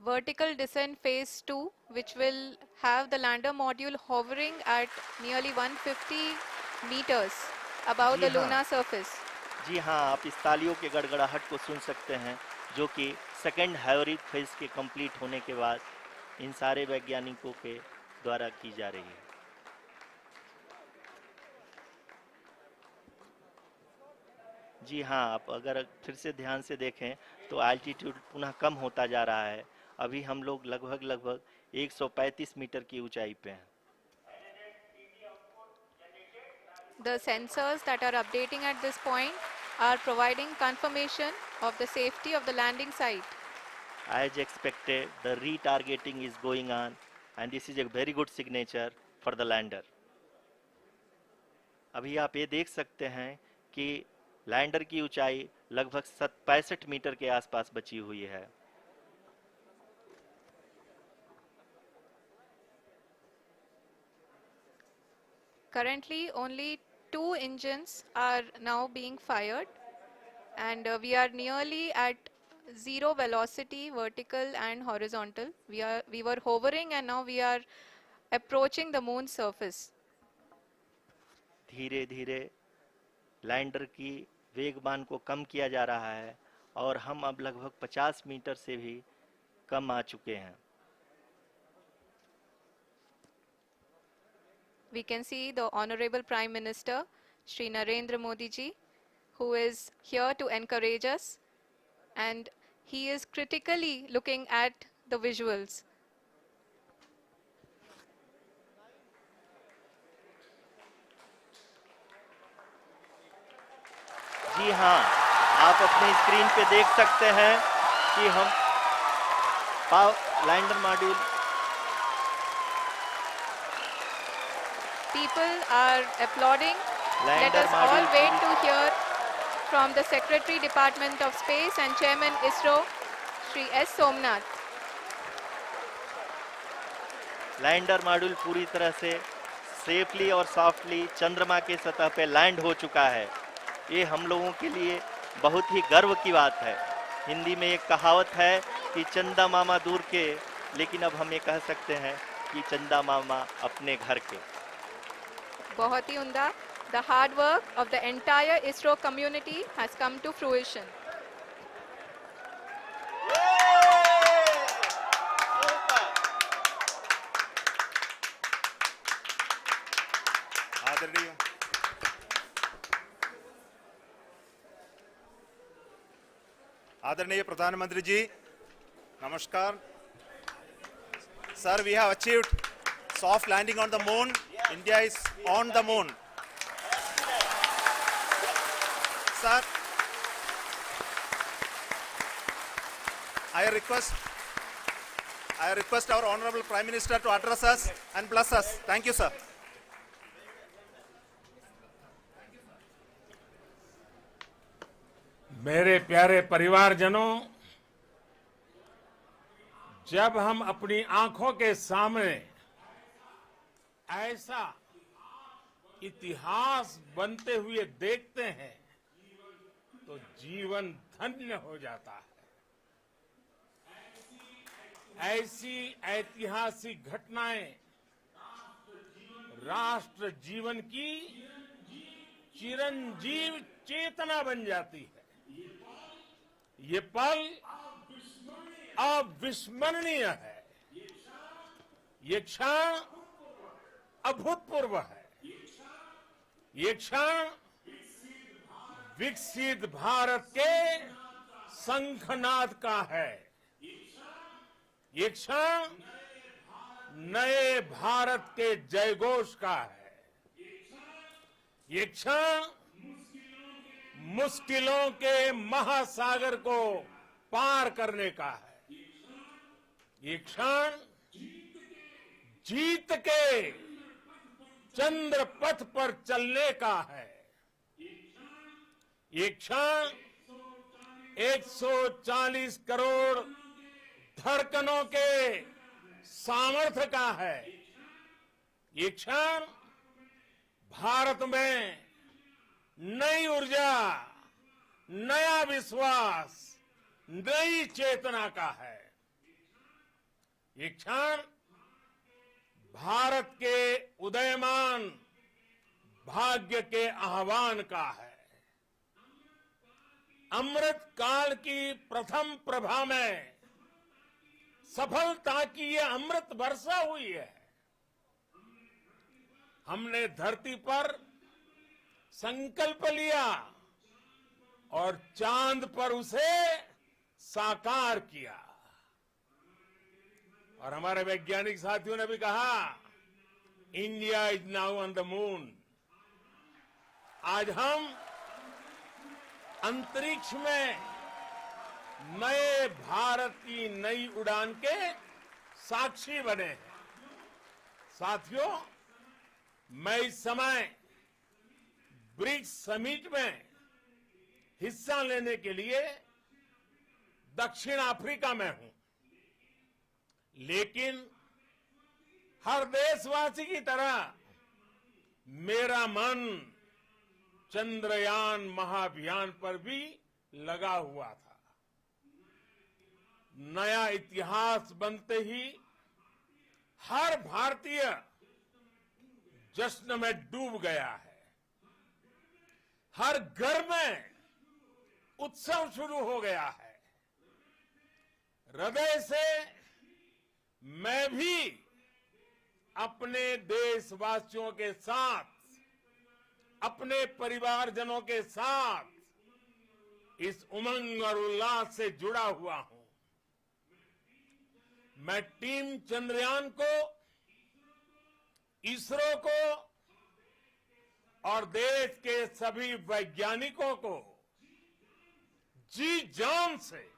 vertical descent phase 2, which will have the lander module hovering at nearly 150 meters above ji the हाँ, lunar surface. जी हाँ, आप इस तालियों के गड़गड़ाहट को सुन सकते हैं जो कि सेकंड हैवरिक फेज के कंप्लीट होने के बाद इन सारे वैज्ञानिकों के द्वारा की जा रही है। जी हाँ, आप अगर फिर से ध्यान से देखें तो एल्टीट्यूड पुनः कम होता जा रहा है। अभी हम लोग लगभग लगभग 135 मीटर की ऊंचाई पे हैं। The sensors that are updating at this point are providing confirmation of the safety of the landing site. As expected, the retargeting is going on and this is a very good signature for the lander. अभी आप ये देख सकते हैं कि lander की ऊंचाई लगभग 65 मीटर के आसपास बची हुई है। Currently, only 2 engines are now being fired, and we are nearly at zero velocity, vertical and horizontal. We were hovering, and now we are approaching the moon's surface. धीरे धीरे लैंडर की वेगमान को कम किया जा रहा है और हम अब लगभग 50 मीटर से भी कम आ चुके हैं। We can see the Honorable Prime Minister, Shri Narendra Modi ji, who is here to encourage us, and he is critically looking at the visuals. जी हाँ, आप अपनी स्क्रीन पे देख सकते हैं कि हम lander module People are applauding. Let lander us all module wait to hear from the Secretary Department of Space and Chairman ISRO, Shri S. Somnath. Lander module पूरी तरह से सेफली और सॉफ्टली चंद्रमा के सतह पे लैंड हो चुका है। ये हम लोगों के लिए बहुत ही गर्व की बात है। हिंदी में एक कहावत है कि चंदा मामा दूर के, लेकिन अब हम ये कह सकते हैं कि चंदा मामा अपने घर के। बहुत ही उम्दा. The hard work of the entire ISRO community has come to fruition. आदरणीय आदरणीय प्रधानमंत्री जी, नमस्कार. Sir, we have achieved soft landing on the moon. India is on the moon. Sir, I request our Honorable Prime Minister to address us and bless us. Thank you, sir. मेरे प्यारे परिवारजनों, जब हम अपनी आंखों के सामने ऐसा इतिहास बनते हुए देखते हैं तो जीवन धन्य हो जाता है। ऐसी ऐतिहासिक घटनाएं राष्ट्र जीवन की चिरंजीव चेतना बन जाती है। ये पल अविस्मरणीय है। ये क्षण अभूतपूर्व है। ये क्षण विकसित भारत के शंखनाद का है। ये क्षण नए भारत के जयघोष का है। ये क्षण मुश्किलों के महासागर को पार करने का है। ये क्षण जीत के चंद्र पथ पर चलने का है। ये क्षण 140 करोड़ धड़कनों के सामर्थ्य का है। ये क्षण भारत में नई ऊर्जा, नया विश्वास, नई चेतना का है। ये क्षण भारत के उदयमान भाग्य के आह्वान का है। अमृत काल की प्रथम प्रभा में सफलता की ये अमृत वर्षा हुई है। हमने धरती पर संकल्प लिया और चांद पर उसे साकार किया। और हमारे वैज्ञानिक साथियों ने भी कहा, India is now on the moon. आज हम अंतरिक्ष में नए भारत की नई उड़ान के साक्षी बने हैं। साथियों, मैं इस समय ब्रिक्स समिट में हिस्सा लेने के लिए दक्षिण अफ्रीका में हूं, लेकिन हर देशवासी की तरह मेरा मन चंद्रयान महाअभियान पर भी लगा हुआ था। नया इतिहास बनते ही हर भारतीय जश्न में डूब गया है। हर घर में उत्सव शुरू हो गया है। हृदय से मैं भी अपने देशवासियों के साथ, अपने परिवारजनों के साथ इस उमंग और उल्लास से जुड़ा हुआ हूं। मैं टीम चंद्रयान को, इसरो को और देश के सभी वैज्ञानिकों को जी जान से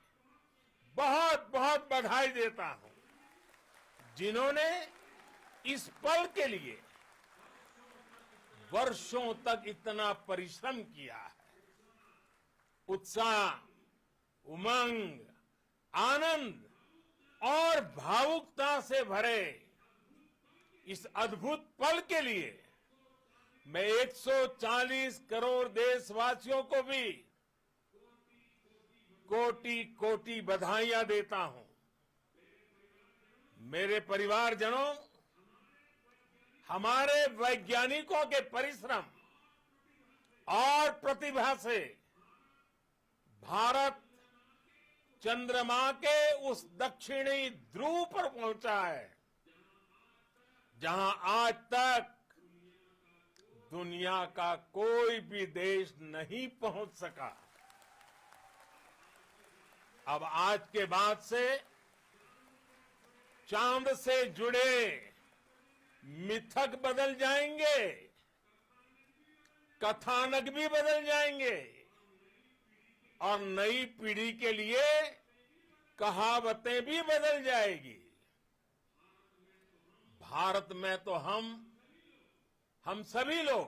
बहुत बहुत बधाई देता हूं, जिन्होंने इस पल के लिए वर्षों तक इतना परिश्रम किया है। उत्साह, उमंग, आनंद और भावुकता से भरे इस अद्भुत पल के लिए मैं 140 करोड़ देशवासियों को भी कोटि कोटि बधाइयां देता हूं। मेरे परिवारजनों, हमारे वैज्ञानिकों के परिश्रम और प्रतिभा से भारत चंद्रमा के उस दक्षिणी ध्रुव पर पहुंचा है, जहां आज तक दुनिया का कोई भी देश नहीं पहुंच सका। अब आज के बाद से चांद से जुड़े मिथक बदल जाएंगे, कथानक भी बदल जाएंगे और नई पीढ़ी के लिए कहावतें भी बदल जाएगी। भारत में तो हम सभी लोग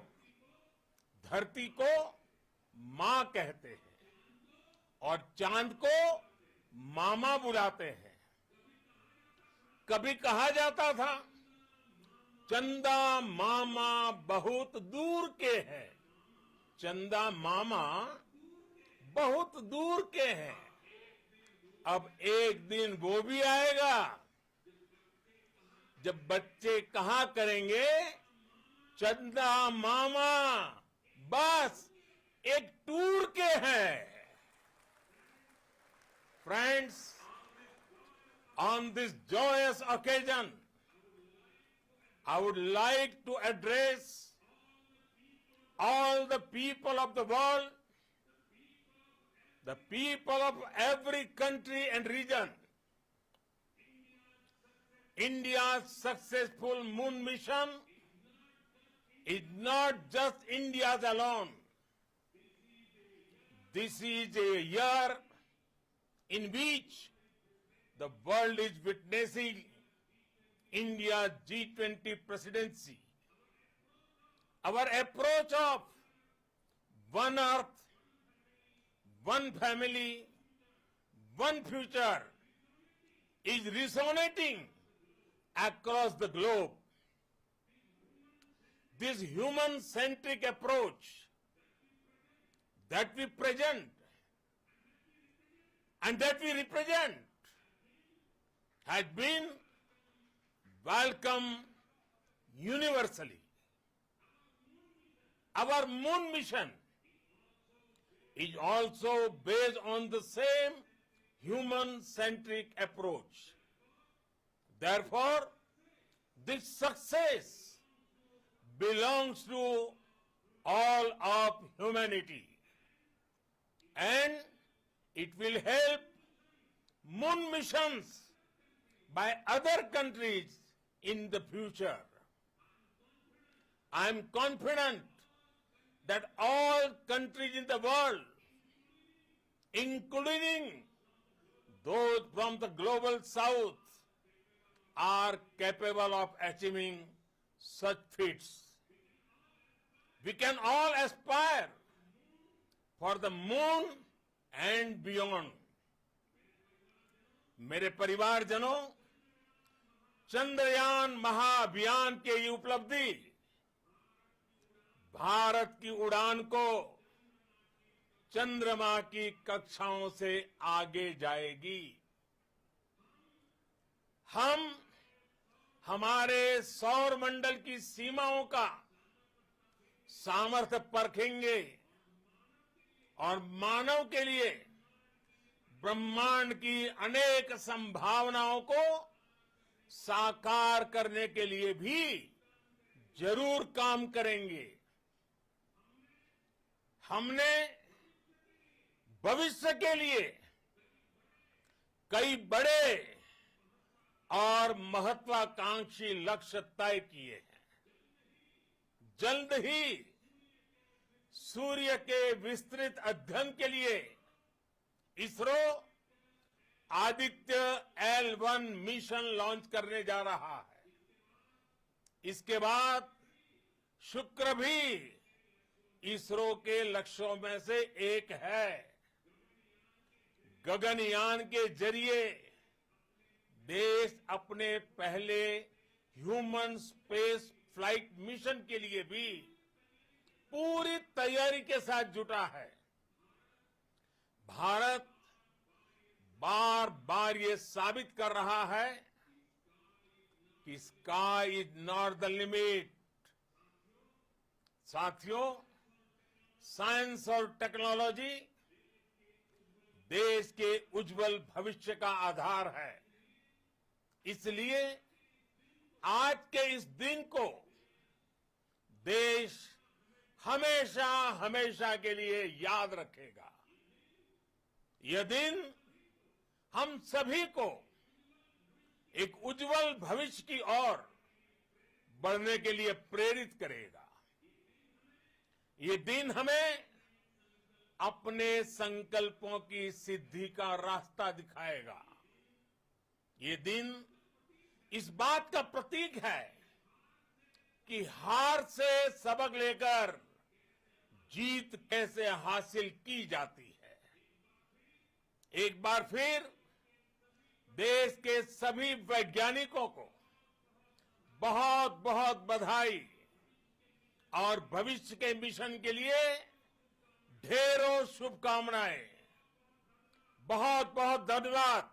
धरती को मां कहते हैं और चांद को मामा बुलाते हैं। कभी कहा जाता था चंदा मामा बहुत दूर के हैं, चंदा मामा बहुत दूर के हैं। अब एक दिन वो भी आएगा जब बच्चे कहा करेंगे चंदा मामा बस एक टूर के हैं। Friends, on this joyous occasion, I would like to address all the people of the world, the people of every country and region. India's successful moon mission is not just India's alone. This is a year in which the world is witnessing India's G20 presidency. Our approach of one earth, one family, one future is resonating across the globe. This human-centric approach that we present and that we represent has been welcomed universally. Our moon mission is also based on the same human-centric approach. Therefore, this success belongs to all of humanity, and it will help moon missions by other countries in the future. I am confident that all countries in the world, including those from the global south, are capable of achieving such feats. We can all aspire for the moon and beyond. मेरे परिवारजनों, चंद्रयान महाअभियान की ये उपलब्धि भारत की उड़ान को चंद्रमा की कक्षाओं से आगे जाएगी। हम हमारे सौर मंडल की सीमाओं का सामर्थ्य परखेंगे और मानव के लिए ब्रह्मांड की अनेक संभावनाओं को साकार करने के लिए भी जरूर काम करेंगे। हमने भविष्य के लिए कई बड़े और महत्वाकांक्षी लक्ष्य तय किए हैं। जल्द ही सूर्य के विस्तृत अध्ययन के लिए ISRO Aditya L1 mission launch करने जा रहा है। इसके बाद शुक्र भी इसरो के लक्ष्यों में से एक है। गगनयान के जरिए देश अपने पहले ह्यूमन स्पेस फ्लाइट मिशन के लिए भी पूरी तैयारी के साथ जुटा है। भारत बार बार ये साबित कर रहा है कि sky is not the limit. साथियों, साइंस और टेक्नोलॉजी देश के उज्जवल भविष्य का आधार है। इसलिए आज के इस दिन को देश हमेशा हमेशा के लिए याद रखेगा। यह दिन हम सभी को एक उज्जवल भविष्य की ओर बढ़ने के लिए प्रेरित करेगा। ये दिन हमें अपने संकल्पों की सिद्धि का रास्ता दिखाएगा। ये दिन इस बात का प्रतीक है कि हार से सबक लेकर जीत कैसे हासिल की जाती है। एक बार फिर देश के सभी वैज्ञानिकों को बहुत बहुत बधाई और भविष्य के मिशन के लिए ढेरों शुभकामनाएं। बहुत बहुत धन्यवाद।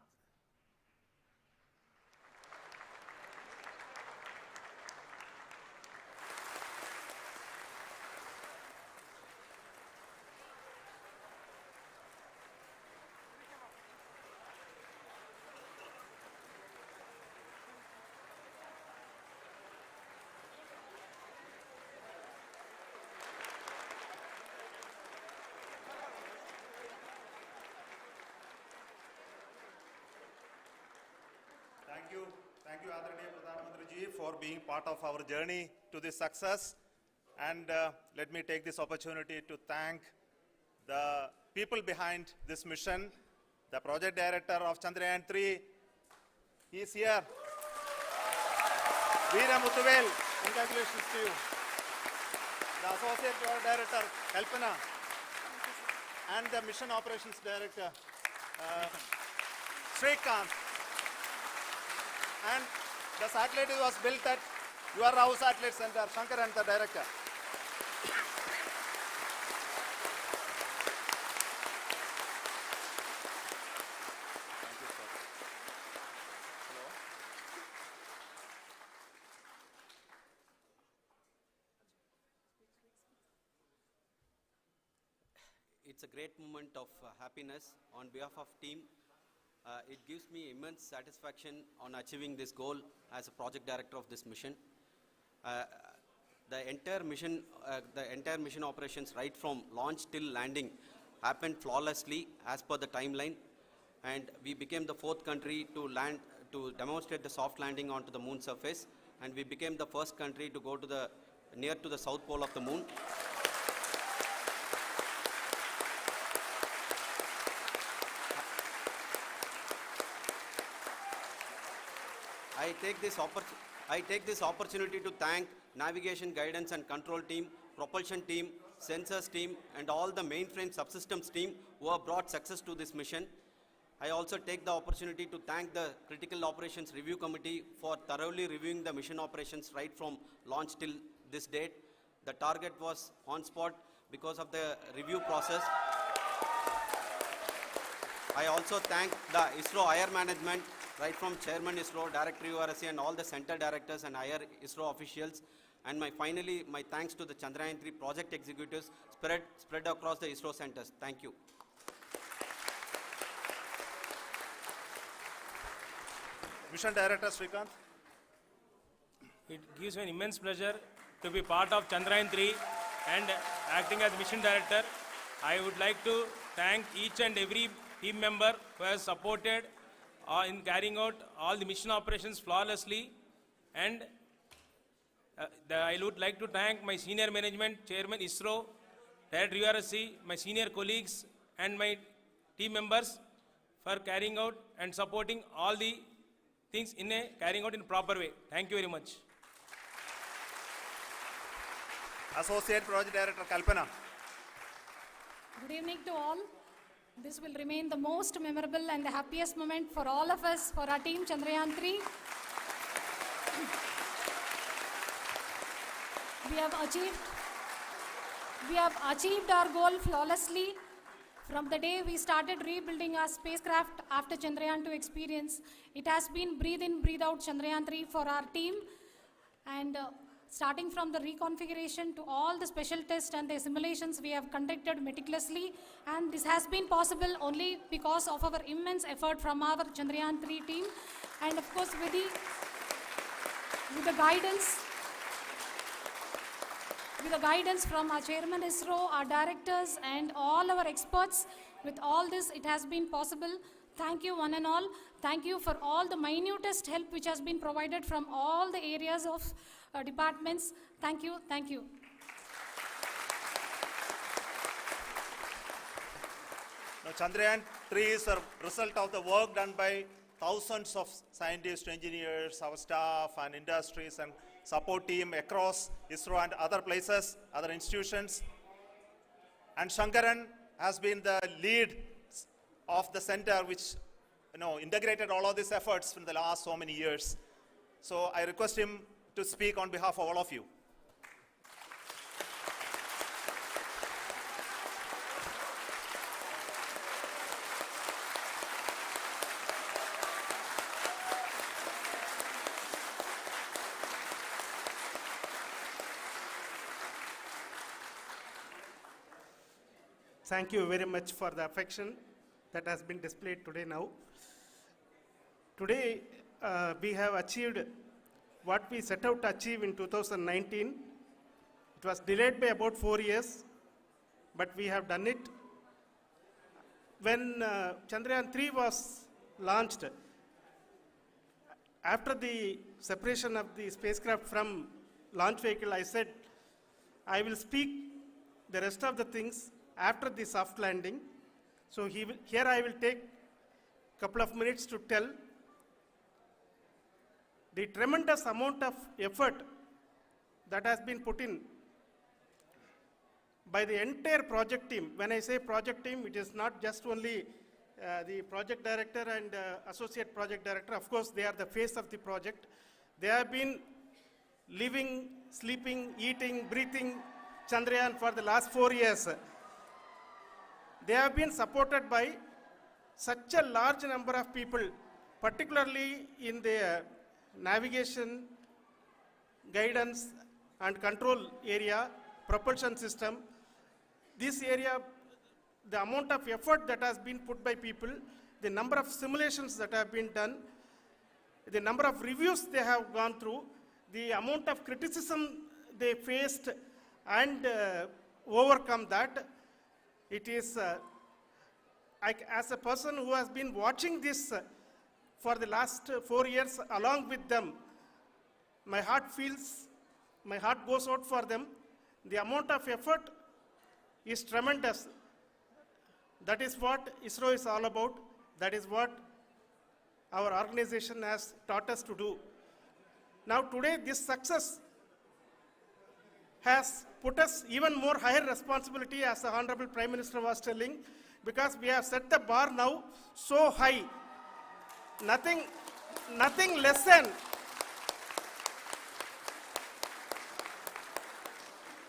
Thank you, Adharaniya Pradhan Mantri ji, for being part of our journey to this success. And let me take this opportunity to thank the people behind this mission, the project director of Chandrayaan-3. He is here. Veera Muthuvel, congratulations to you. The associate project director, Kalpana, and the mission operations director, Srikanth. And the satellite was built at your house satellite center, Shankar and the director. Thank you, sir. Hello. It's a great moment of happiness on behalf of team. It gives me immense satisfaction on achieving this goal as a project director of this mission. The entire mission operations right from launch till landing happened flawlessly as per the timeline, and we became the 4th country to demonstrate the soft landing onto the moon surface, and we became the first country to go to near to the south pole of the moon. I take this opportunity to thank navigation, guidance and control team, propulsion team, sensors team and all the mainframe subsystems team who have brought success to this mission. I also take the opportunity to thank the Critical Operations Review Committee for thoroughly reviewing the mission operations right from launch till this date. The target was on spot because of the review process. I also thank the ISRO higher management, right from Chairman ISRO, Director URSC and all the center directors and higher ISRO officials. And finally, my thanks to the Chandrayaan-3 project executives spread across the ISRO centers. Thank you. Mission Director Srikanth. It gives me an immense pleasure to be part of Chandrayaan-3 and acting as Mission Director. I would like to thank each and every team member who has supported in carrying out all the mission operations flawlessly. And I would like to thank my senior management, Chairman ISRO, Director URSC, my senior colleagues and my team members for carrying out and supporting all the things carrying out in a proper way. Thank you very much. Associate Project Director Kalpana. Good evening to all. This will remain the most memorable and the happiest moment for all of us, for our team Chandrayaan-3. We have achieved our goal flawlessly. From the day we started rebuilding our spacecraft after Chandrayaan-2 experience, it has been breathe in, breathe out Chandrayaan-3 for our team. And starting from the reconfiguration to all the special tests and the simulations we have conducted meticulously. And this has been possible only because of our immense effort from our Chandrayaan-3 team. And of course, with the guidance from our Chairman ISRO, our directors and all our experts, with all this it has been possible. Thank you one and all. Thank you for all the minutest help which has been provided from all the areas of departments. Thank you, thank you. Now, Chandrayaan-3 is a result of the work done by thousands of scientists, engineers, our staff and industries and support team across ISRO and other places, other institutions. And Shankaran has been the lead of the center which integrated all of these efforts in the last so many years. So I request him to speak on behalf of all of you. Thank you very much for the affection that has been displayed today now. Today, we have achieved what we set out to achieve in 2019. It was delayed by about 4 years, but we have done it. When Chandrayaan-3 was launched, after the separation of the spacecraft from launch vehicle, I said, I will speak the rest of the things after the soft landing. So here I will take a couple of minutes to tell the tremendous amount of effort that has been put in by the entire project team. When I say project team, it is not just only the project director and associate project director. Of course, they are the face of the project. They have been living, sleeping, eating, breathing Chandrayaan for the last 4 years. They have been supported by such a large number of people, particularly in the navigation, guidance and control area, propulsion system. This area, the amount of effort that has been put by people, the number of simulations that have been done, the number of reviews they have gone through, the amount of criticism they faced and overcome that. It is, as a person who has been watching this for the last 4 years along with them, my heart goes out for them. The amount of effort is tremendous. That is what ISRO is all about. That is what our organization has taught us to do. Now today, this success has put us even more higher responsibility, as the Honorable Prime Minister was telling, because we have set the bar now so high. Nothing less than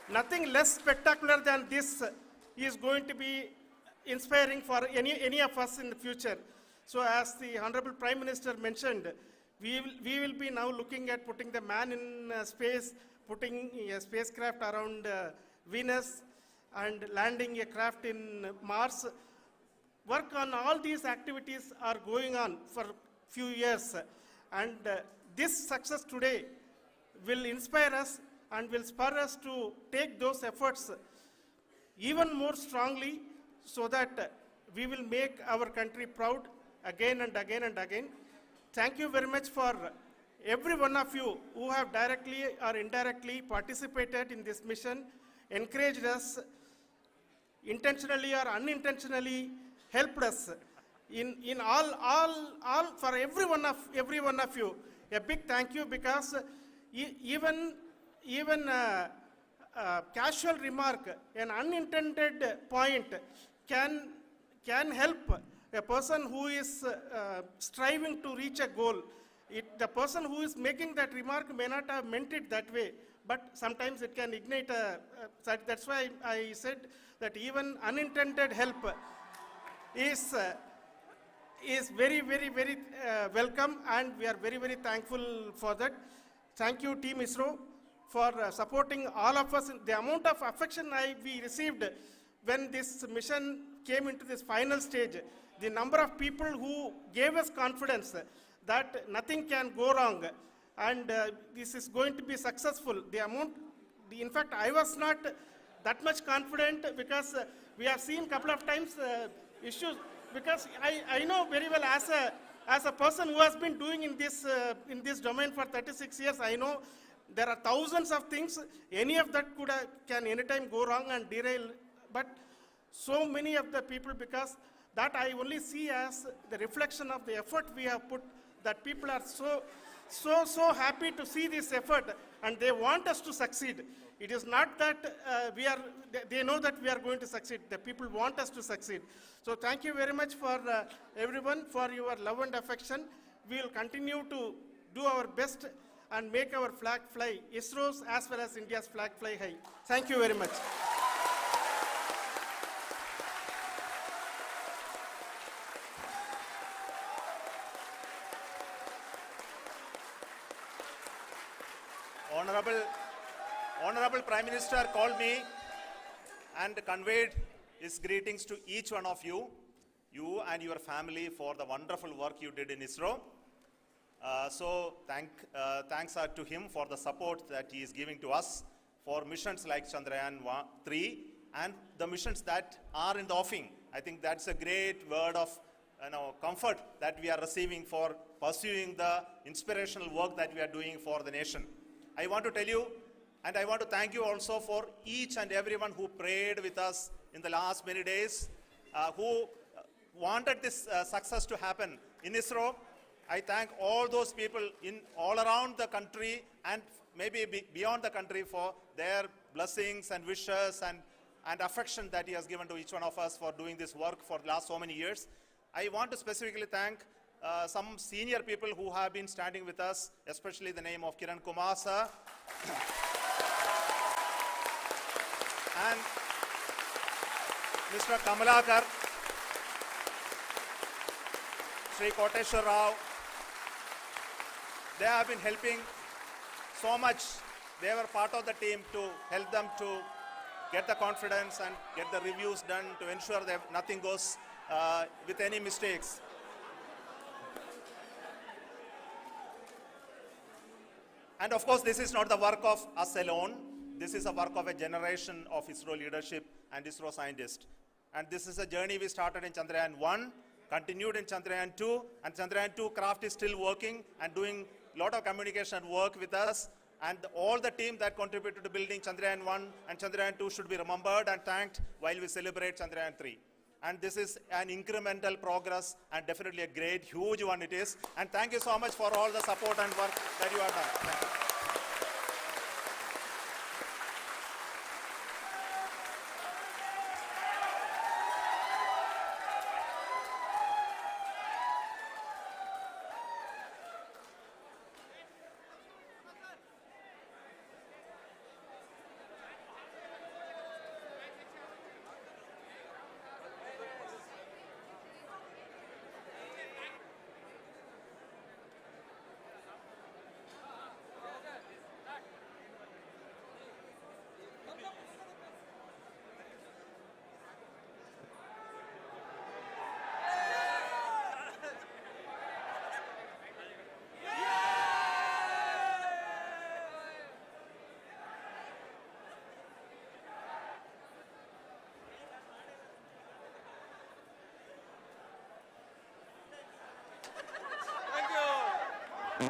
nothing less spectacular than this is going to be inspiring for any of us in the future. So as the Honorable Prime Minister mentioned, we will be now looking at putting the man in space, putting a spacecraft around Venus and landing a craft in Mars. Work on all these activities are going on for few years, and this success today will inspire us and will spur us to take those efforts even more strongly, so that we will make our country proud again and again and again. Thank you very much for every one of you who have directly or indirectly participated in this mission, encouraged us, intentionally or unintentionally helped us in all for every one of you. A big thank you, because even casual remark, an unintended point can help a person who is striving to reach a goal. The person who is making that remark may not have meant it that way, but sometimes it can ignite that's why I said that even unintended help is very, very, very welcome, and we are very, very thankful for that. Thank you, Team ISRO, for supporting all of us. The amount of affection we received when this mission came into this final stage, the number of people who gave us confidence that nothing can go wrong and this is going to be successful. In fact, I was not that much confident, because we have seen a couple of times issues, because I know very well as a person who has been doing in this domain for 36 years, I know there are thousands of things. Any of that can anytime go wrong and derail, but so many of the people, because that I only see as the reflection of the effort we have put, that people are so so happy to see this effort, and they want us to succeed. It is not that they know that we are going to succeed. The people want us to succeed. So thank you very much for everyone for your love and affection. We will continue to do our best and make our flag fly, ISRO's as well as India's flag fly high. Thank you very much. Honorable Prime Minister called me and conveyed his greetings to each one of you and your family for the wonderful work you did in ISRO. Thanks are to him for the support that he is giving to us for missions like Chandrayaan-3 and the missions that are in the offing. I think that's a great word of comfort that we are receiving for pursuing the inspirational work that we are doing for the nation. I want to tell you, and I want to thank you also for each and everyone who prayed with us in the last many days, who wanted this success to happen in ISRO. I thank all those people all around the country and maybe beyond the country for their blessings and wishes and affection that he has given to each one of us for doing this work for the last so many years. I want to specifically thank some senior people who have been standing with us, especially the name of Kiran Kumar sir and Mr. Kamalakar, Sri Koteshwar Rao. They have been helping so much. They were part of the team to help them to get the confidence and get the reviews done to ensure that nothing goes with any mistakes. And of course, this is not the work of us alone. This is a work of a generation of ISRO leadership and ISRO scientists. And this is a journey we started in Chandrayaan-1, continued in Chandrayaan-2, and Chandrayaan-2 craft is still working and doing a lot of communication work with us. And all the team that contributed to building Chandrayaan-1 and Chandrayaan-2 should be remembered and thanked while we celebrate Chandrayaan-3. And this is an incremental progress and definitely a great, huge one it is. And thank you so much for all the support and work that you have done. Thank you.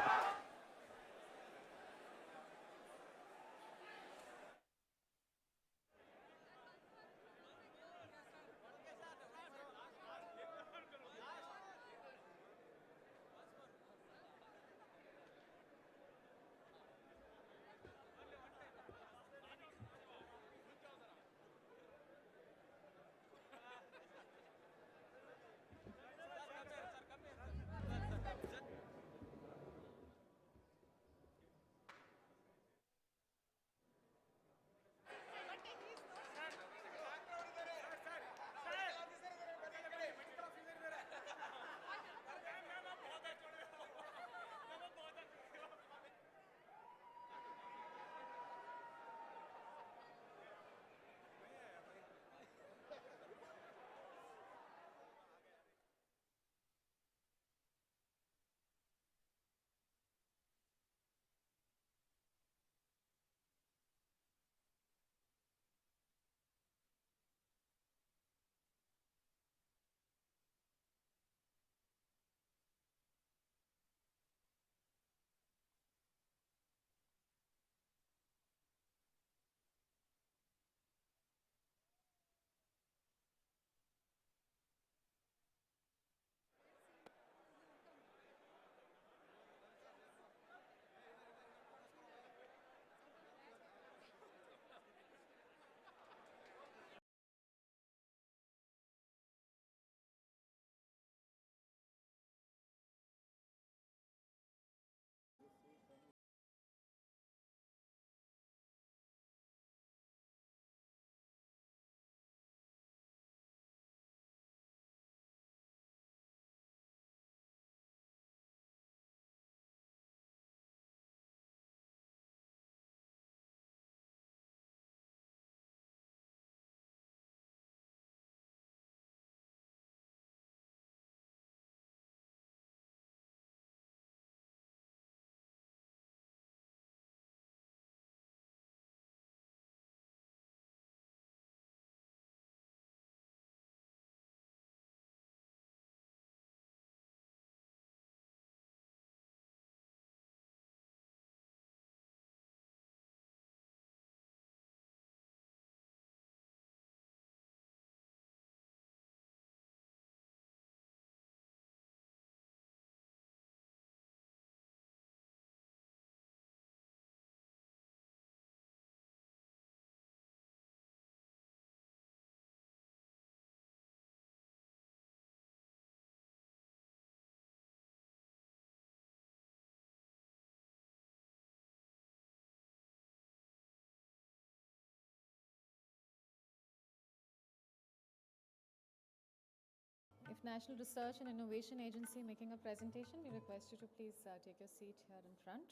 National Research and Innovation Agency making a presentation. We request you to please take your seat here in front.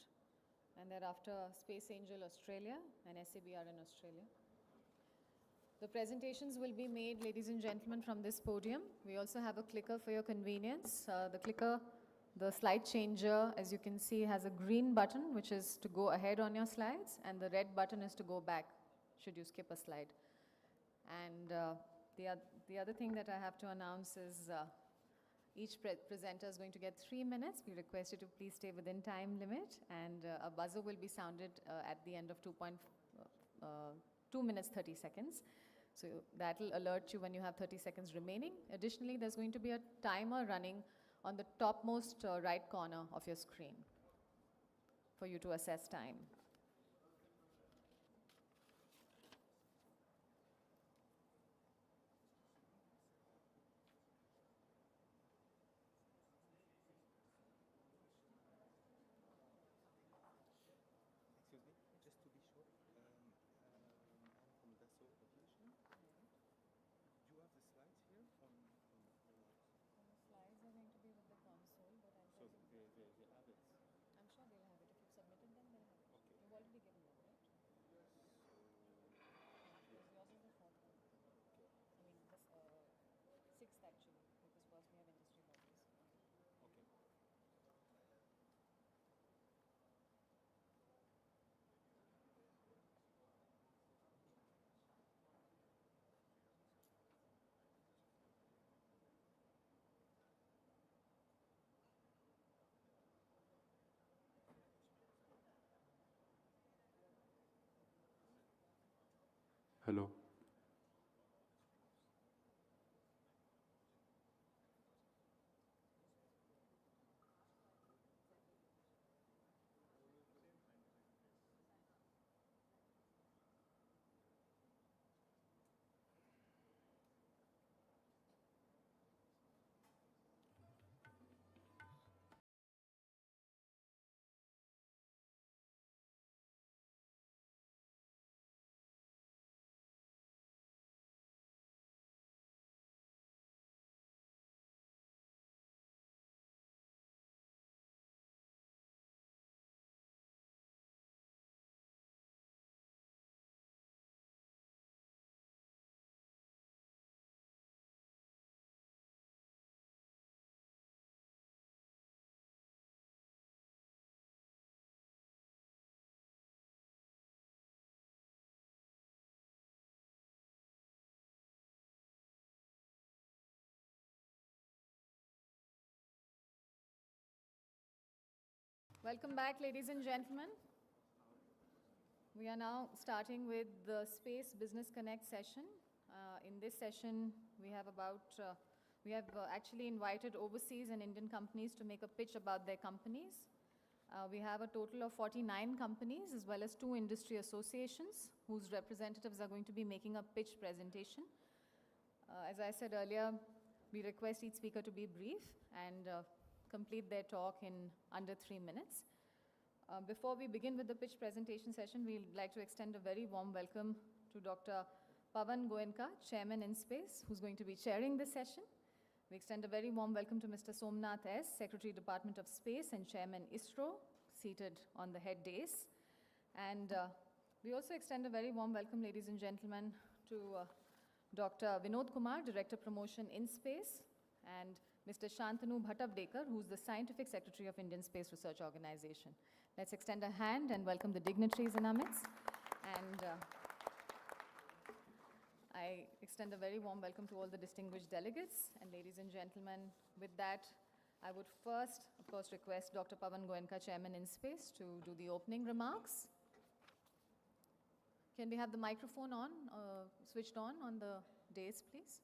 And thereafter, Space Angel Australia and SABR in Australia. The presentations will be made, ladies and gentlemen, from this podium. We also have a clicker for your convenience. The clicker, the slide changer, as you can see, has a green button, which is to go ahead on your slides, and the red button is to go back, should you skip a slide. And the other thing that I have to announce is each presenter is going to get 3 minutes. We request you to please stay within time limit, and a buzzer will be sounded at the end of 2 minutes 30 seconds. So that will alert you when you have 30 seconds remaining. Additionally, there's going to be a timer running on the topmost right corner of your screen for you to assess time. Excuse me, just to be sure, I'm from the Dassault location. Do you have the slides here on the The slides are going to be with the console, but I'll So tell you. they have it. I'm sure they'll have it. If you've submitted them, they'll have it. Okay. You've already given them, right? Because yours is the fourth one. Okay. I mean, this sixth actually, because first we have industry bodies. Okay. Hello. Welcome back, ladies and gentlemen. We are now starting with the Space Business Connect session. In this session, we have actually invited overseas and Indian companies to make a pitch about their companies. We have a total of 49 companies as well as 2 industry associations whose representatives are going to be making a pitch presentation. As I said earlier, we request each speaker to be brief and complete their talk in under 3 minutes. Before we begin with the pitch presentation session, we'd like to extend a very warm welcome to Dr. Pavan Goenka, Chairman InSpace, who's going to be chairing this session. We extend a very warm welcome to Mr. Somnath S., Secretary, Department of Space and Chairman ISRO, seated on the head dais. And we also extend a very warm welcome, ladies and gentlemen, to Dr. Vinod Kumar, Director Promotion InSpace, and Mr. Shantanu Bhattavdekar, who's the Scientific Secretary of Indian Space Research Organization. Let's extend a hand and welcome the dignitaries in our midst. And I extend a very warm welcome to all the distinguished delegates. And ladies and gentlemen, with that, I would first, of course, request Dr. Pavan Goenka, Chairman InSpace, to do the opening remarks. Can we have the microphone on, switched on the dais, please?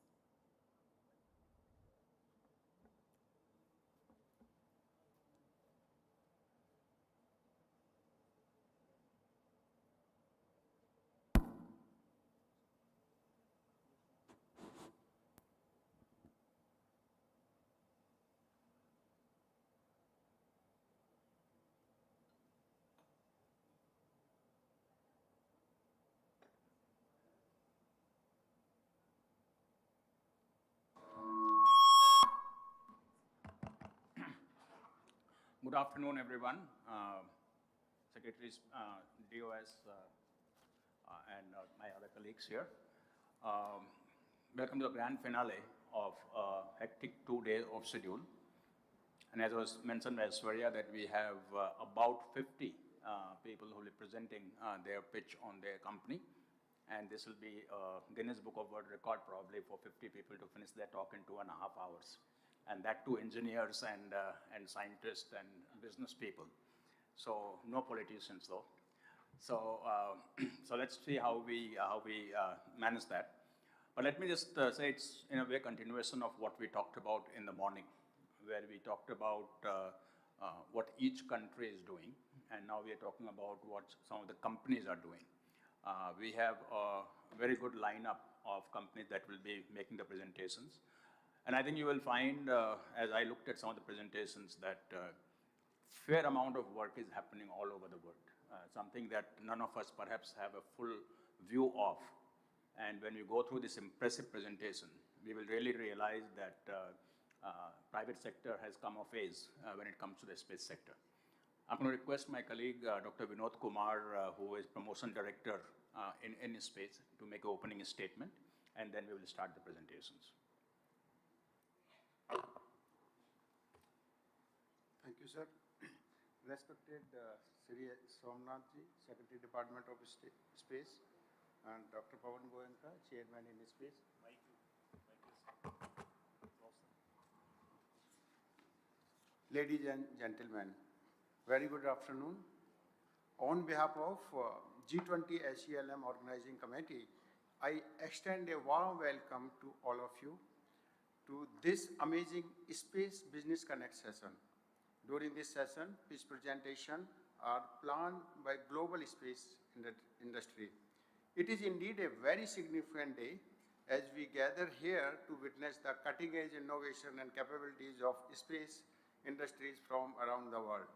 Good afternoon, everyone. Secretaries, DOS, and my other colleagues here. Welcome to the grand finale of a hectic 2 days of schedule. And as was mentioned by Swarya, that we have about 50 people who will be presenting their pitch on their company. And this will be a Guinness Book of World Record probably for 50 people to finish their talk in 2.5 hours. And that too engineers and scientists and business people. So no politicians though. So, so let's see how we manage that. But let me just say it's in a way continuation of what we talked about in the morning, where we talked about what each country is doing, and now we are talking about what some of the companies are doing. We have a very good lineup of companies that will be making the presentations. And I think you will find, as I looked at some of the presentations, that fair amount of work is happening all over the world, something that none of us perhaps have a full view of. And when you go through this impressive presentation, we will really realize that private sector has come of age when it comes to the space sector. I'm going to request my colleague, Dr. Vinod Kumar, who is Promotion Director in space, to make an opening statement, and then we will start the presentations. Thank you, sir. Respected Sri Somnathji, Secretary Department of Space, and Dr. Pawan Goenka, Chairman in Space. Ladies and gentlemen, very good afternoon. On behalf of G20 SELM Organizing Committee, I extend a warm welcome to all of you to this amazing Space Business Connect session. During this session, this presentation are planned by global space industry. It is indeed a very significant day as we gather here to witness the cutting-edge innovation and capabilities of space industries from around the world.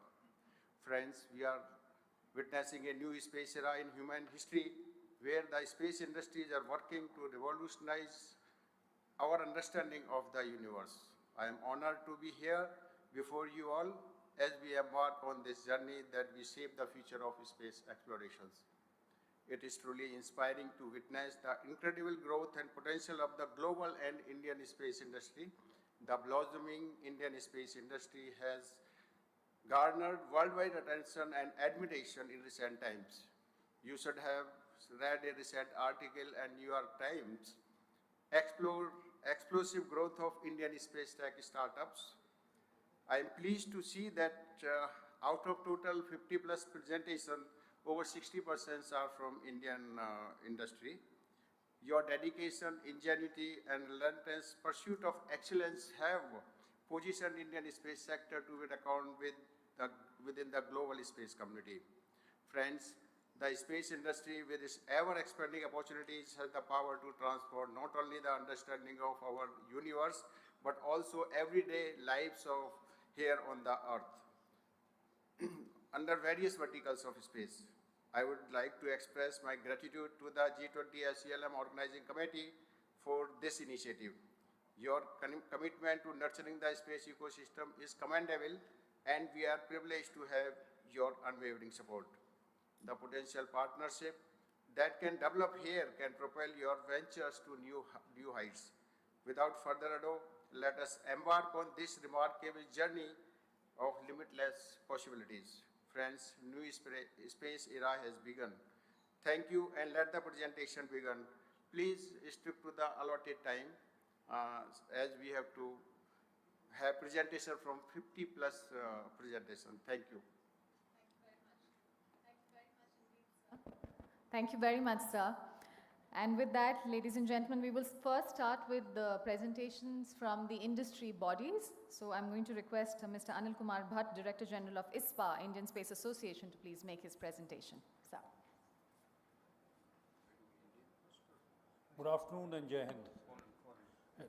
Friends, we are witnessing a new space era in human history where the space industries are working to revolutionize our understanding of the universe. I am honored to be here before you all as we embark on this journey that we shape the future of space explorations. It is truly inspiring to witness the incredible growth and potential of the global and Indian space industry. The blossoming Indian space industry has garnered worldwide attention and admiration in recent times. You should have read a recent article in New York Times, Explosive Growth of Indian Space Tech Startups. I am pleased to see that out of total 50 plus presentation, over 60% are from Indian industry. Your dedication, ingenuity, and relentless pursuit of excellence have positioned Indian space sector to account within the global space community. Friends, the space industry with its ever-expanding opportunities has the power to transform not only the understanding of our universe, but also everyday lives of here on the earth. Under various verticals of space, I would like to express my gratitude to the G20 SELM Organizing Committee for this initiative. Your commitment to nurturing the space ecosystem is commendable, and we are privileged to have your unwavering support. The potential partnership that can develop here can propel your ventures to new heights. Without further ado, let us embark on this remarkable journey of limitless possibilities. Friends, new space era has begun. Thank you, and let the presentation begin. Please stick to the allotted time as we have to have presentation from 50 plus presentation. Thank you. Thank you very much, sir. And with that, ladies and gentlemen, we will first start with the presentations from the industry bodies. So I'm going to request Mr. Anil Kumar Bhatt, Director General of ISPA, Indian Space Association, to please make his presentation. Sir. Good afternoon and Jai Hind.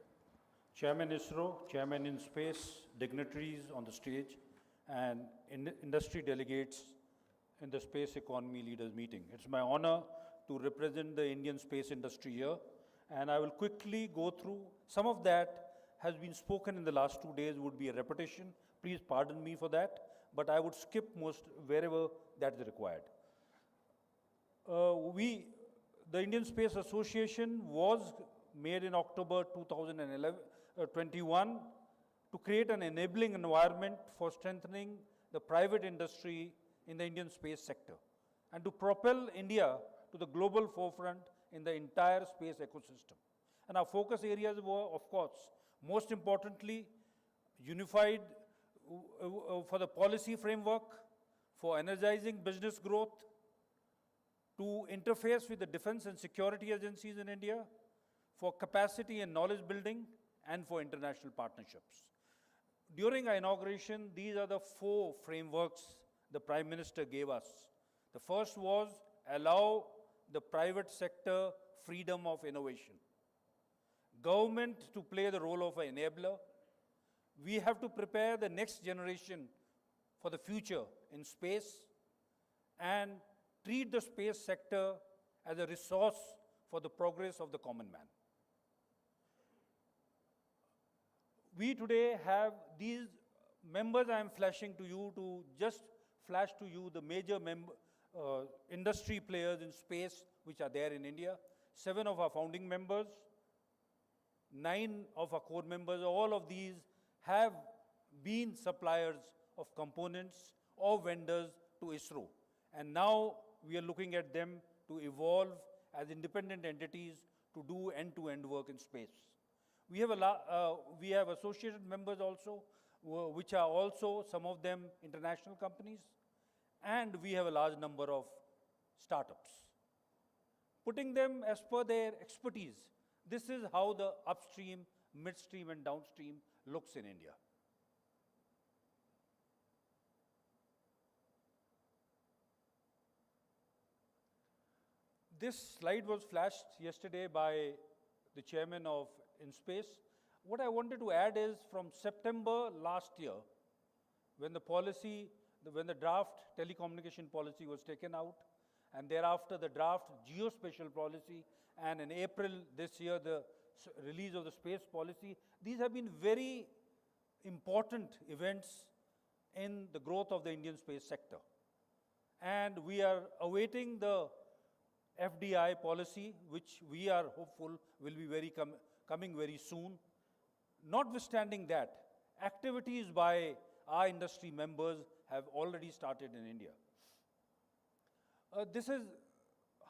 Chairman ISRO, Chairman in Space, dignitaries on the stage, and industry delegates in the Space Economy Leaders Meeting. It's my honor to represent the Indian space industry here, and I will quickly go through some of that has been spoken in the last 2 days, would be a repetition. Please pardon me for that, but I would skip most wherever that is required. The Indian Space Association was made in October 2021 to create an enabling environment for strengthening the private industry in the Indian space sector and to propel India to the global forefront in the entire space ecosystem. And our focus areas were, of course, most importantly, unified for the policy framework, for energizing business growth, to interface with the defense and security agencies in India, for capacity and knowledge building, and for international partnerships. During our inauguration, these are the 4 frameworks the Prime Minister gave us. The first was allow the private sector freedom of innovation. Government to play the role of an enabler. We have to prepare the next generation for the future in space and treat the space sector as a resource for the progress of the common man. We today have these members I am flashing to you to just flash to you the major industry players in space which are there in India. 7 of our founding members, 9 of our core members, all of these have been suppliers of components or vendors to ISRO. And now we are looking at them to evolve as independent entities to do end-to-end work in space. We have associated members also, which are also some of them international companies, and we have a large number of startups. Putting them as per their expertise, this is how the upstream, midstream, and downstream looks in India. This slide was flashed yesterday by the chairman of InSpace. What I wanted to add is from September last year, when the draft telecommunication policy was taken out, and thereafter the draft geospatial policy, and in April this year, the release of the space policy, these have been very important events in the growth of the Indian space sector. And we are awaiting the FDI policy, which we are hopeful will be coming very soon. Notwithstanding that, activities by our industry members have already started in India. This is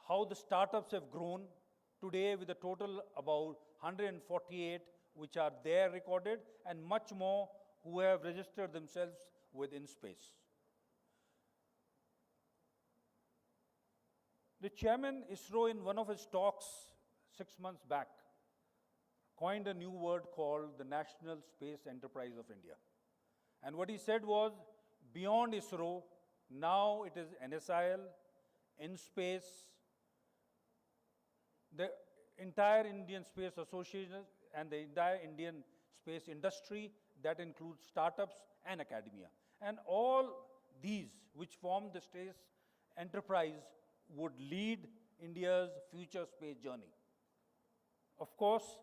how the startups have grown today, with a total about 148 which are there recorded, and much more who have registered themselves with InSpace. The chairman ISRO, in one of his talks 6 months back, coined a new word called the National Space Enterprise of India. And what he said was, beyond ISRO, now it is NSIL, InSpace, the entire Indian Space Association, and the entire Indian space industry, that includes startups and academia. And all these, which form the space enterprise, would lead India's future space journey. Of course,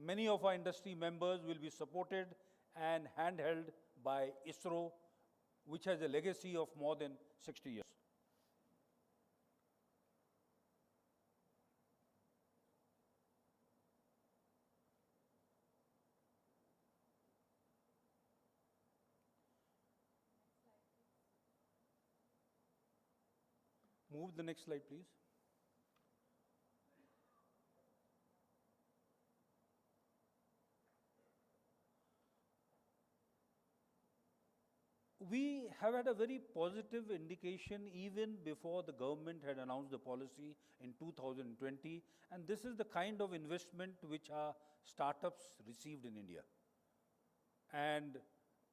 many of our industry members will be supported and handheld by ISRO, which has a legacy of more than 60 years. Move the next slide, please. We have had a very positive indication even before the government had announced the policy in 2020, and this is the kind of investment which our startups received in India. And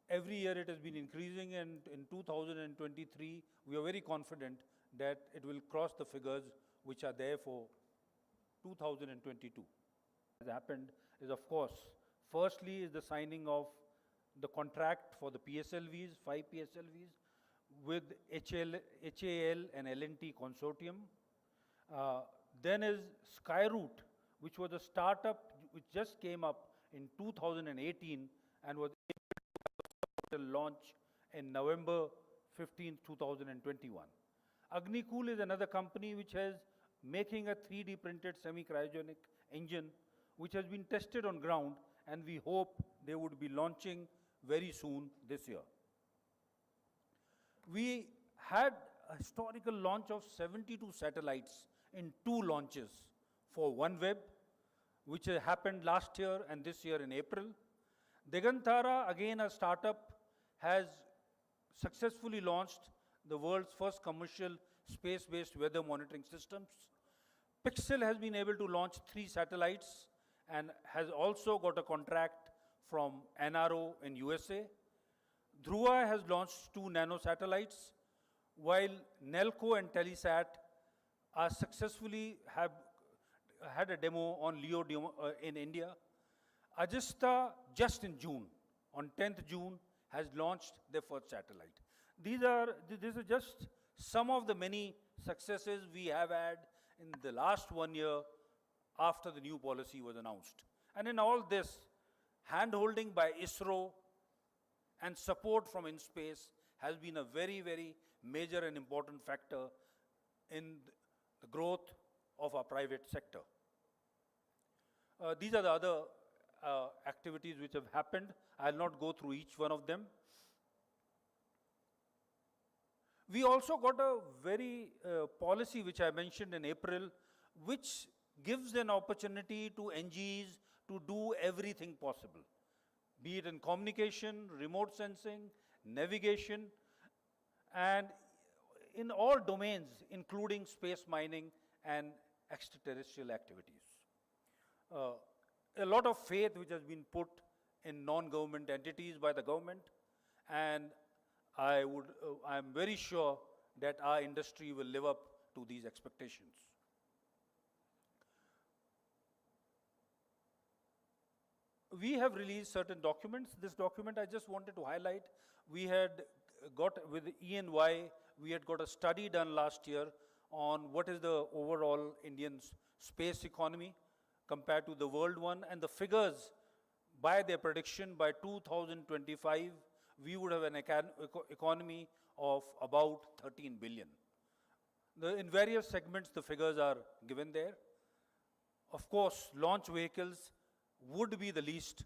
every year it has been increasing, and in 2023, we are very confident that it will cross the figures which are there for 2022. What has happened is, of course, firstly is the signing of the contract for the PSLVs, 5 PSLVs, with HAL and L&T consortium. Then is Skyroot, which was a startup which just came up in 2018 and was able to launch in November 15, 2021. Agnikul is another company which has making a 3D printed semi-cryogenic engine which has been tested on ground, and we hope they would be launching very soon this year. We had a historical launch of 72 satellites in 2 launches for OneWeb, which happened last year and this year in April. Digantara, again a startup, has successfully launched the world's first commercial space-based weather monitoring systems. Pixel has been able to launch 3 satellites and has also got a contract from NRO in USA. Dhruva has launched 2 nano satellites, while Nelco and Telesat are successfully have had a demo on LEO in India. Ajista, just in June, on 10th June, has launched their first satellite. These are just some of the many successes we have had in the last 1 year after the new policy was announced. And in all this, hand-holding by ISRO and support from InSpace has been a very, very major and important factor in the growth of our private sector. These are the other activities which have happened. I'll not go through each one of them. We also got a very policy which I mentioned in April, which gives an opportunity to NGEs to do everything possible, be it in communication, remote sensing, navigation, and in all domains, including space mining and extraterrestrial activities. A lot of faith which has been put in non-government entities by the government, and I'm very sure that our industry will live up to these expectations. We have released certain documents. This document I just wanted to highlight. We had got with E&Y, we had got a study done last year on what is the overall Indian space economy compared to the world one, and the figures by their prediction by 2025, we would have an economy of about 13 billion. In various segments, the figures are given there. Of course, launch vehicles would be the least,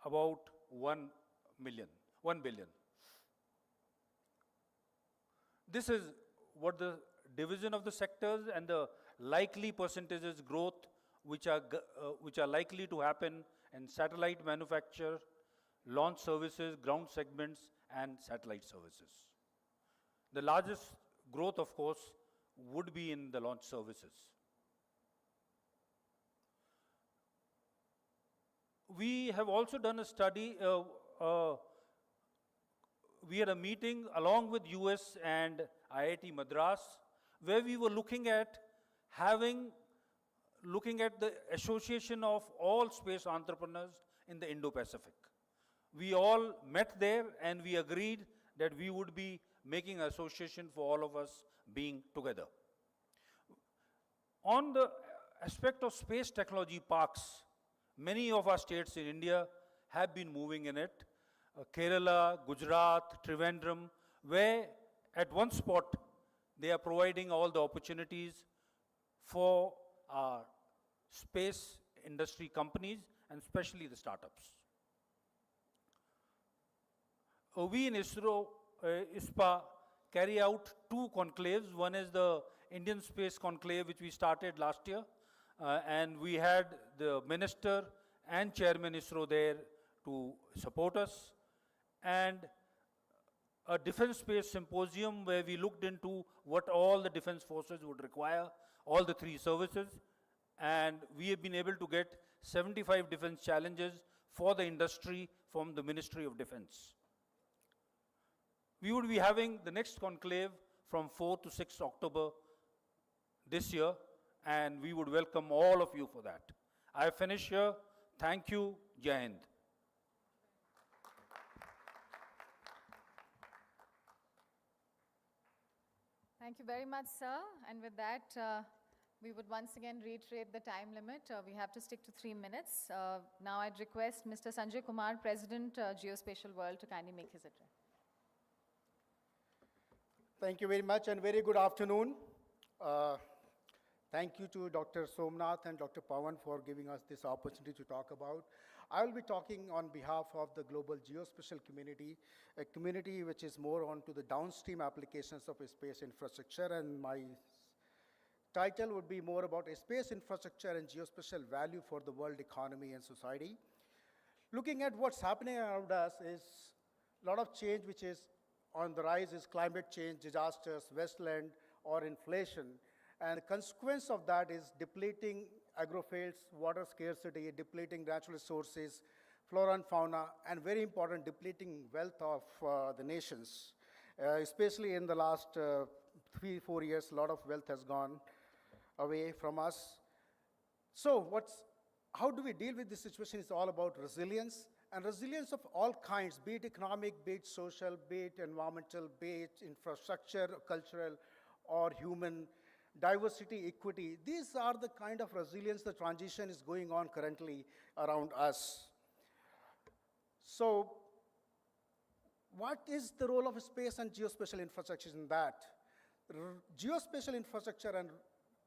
about 1 billion. This is what the division of the sectors and the likely percentages growth which are likely to happen in satellite manufacture, launch services, ground segments, and satellite services. The largest growth, of course, would be in the launch services. We have also done a study. We had a meeting along with US and IIT Madras, where we were looking at the association of all space entrepreneurs in the Indo-Pacific. We all met there and we agreed that we would be making an association for all of us being together. On the aspect of space technology parks, many of our states in India have been moving in it. Kerala, Gujarat, Trivandrum, where at one spot they are providing all the opportunities for our space industry companies and especially the startups. We in ISPA carry out 2 conclaves. One is the Indian Space Conclave, which we started last year, and we had the Minister and Chairman ISRO there to support us, and a Defense Space Symposium where we looked into what all the defense forces would require, all the 3 services, and we have been able to get 75 defense challenges for the industry from the Ministry of Defense. We would be having the next conclave from 4 to 6 October this year, and we would welcome all of you for that. I finish here. Thank you. Jai Hind. Thank you very much, sir. And with that, we would once again reiterate the time limit. We have to stick to 3 minutes. Now I'd request Mr. Sanjay Kumar, President, Geospatial World, to kindly make his address. Thank you very much and very good afternoon. Thank you to Dr. Somnath and Dr. Pawan for giving us this opportunity to talk about. I will be talking on behalf of the global geospatial community, a community which is more onto the downstream applications of space infrastructure, and my title would be more about space infrastructure and geospatial value for the world economy and society. Looking at what's happening around us is a lot of change which is on the rise is climate change, disasters, wasteland, or inflation. And the consequence of that is depleting agrofields, water scarcity, depleting natural resources, flora and fauna, and very important, depleting wealth of the nations. Especially in the last 3-4 years, a lot of wealth has gone away from us. So how do we deal with this situation? It's all about resilience, and resilience of all kinds, be it economic, be it social, be it environmental, be it infrastructure, cultural, or human, diversity, equity. These are the kind of resilience the transition is going on currently around us. So what is the role of space and geospatial infrastructure in that? Geospatial infrastructure and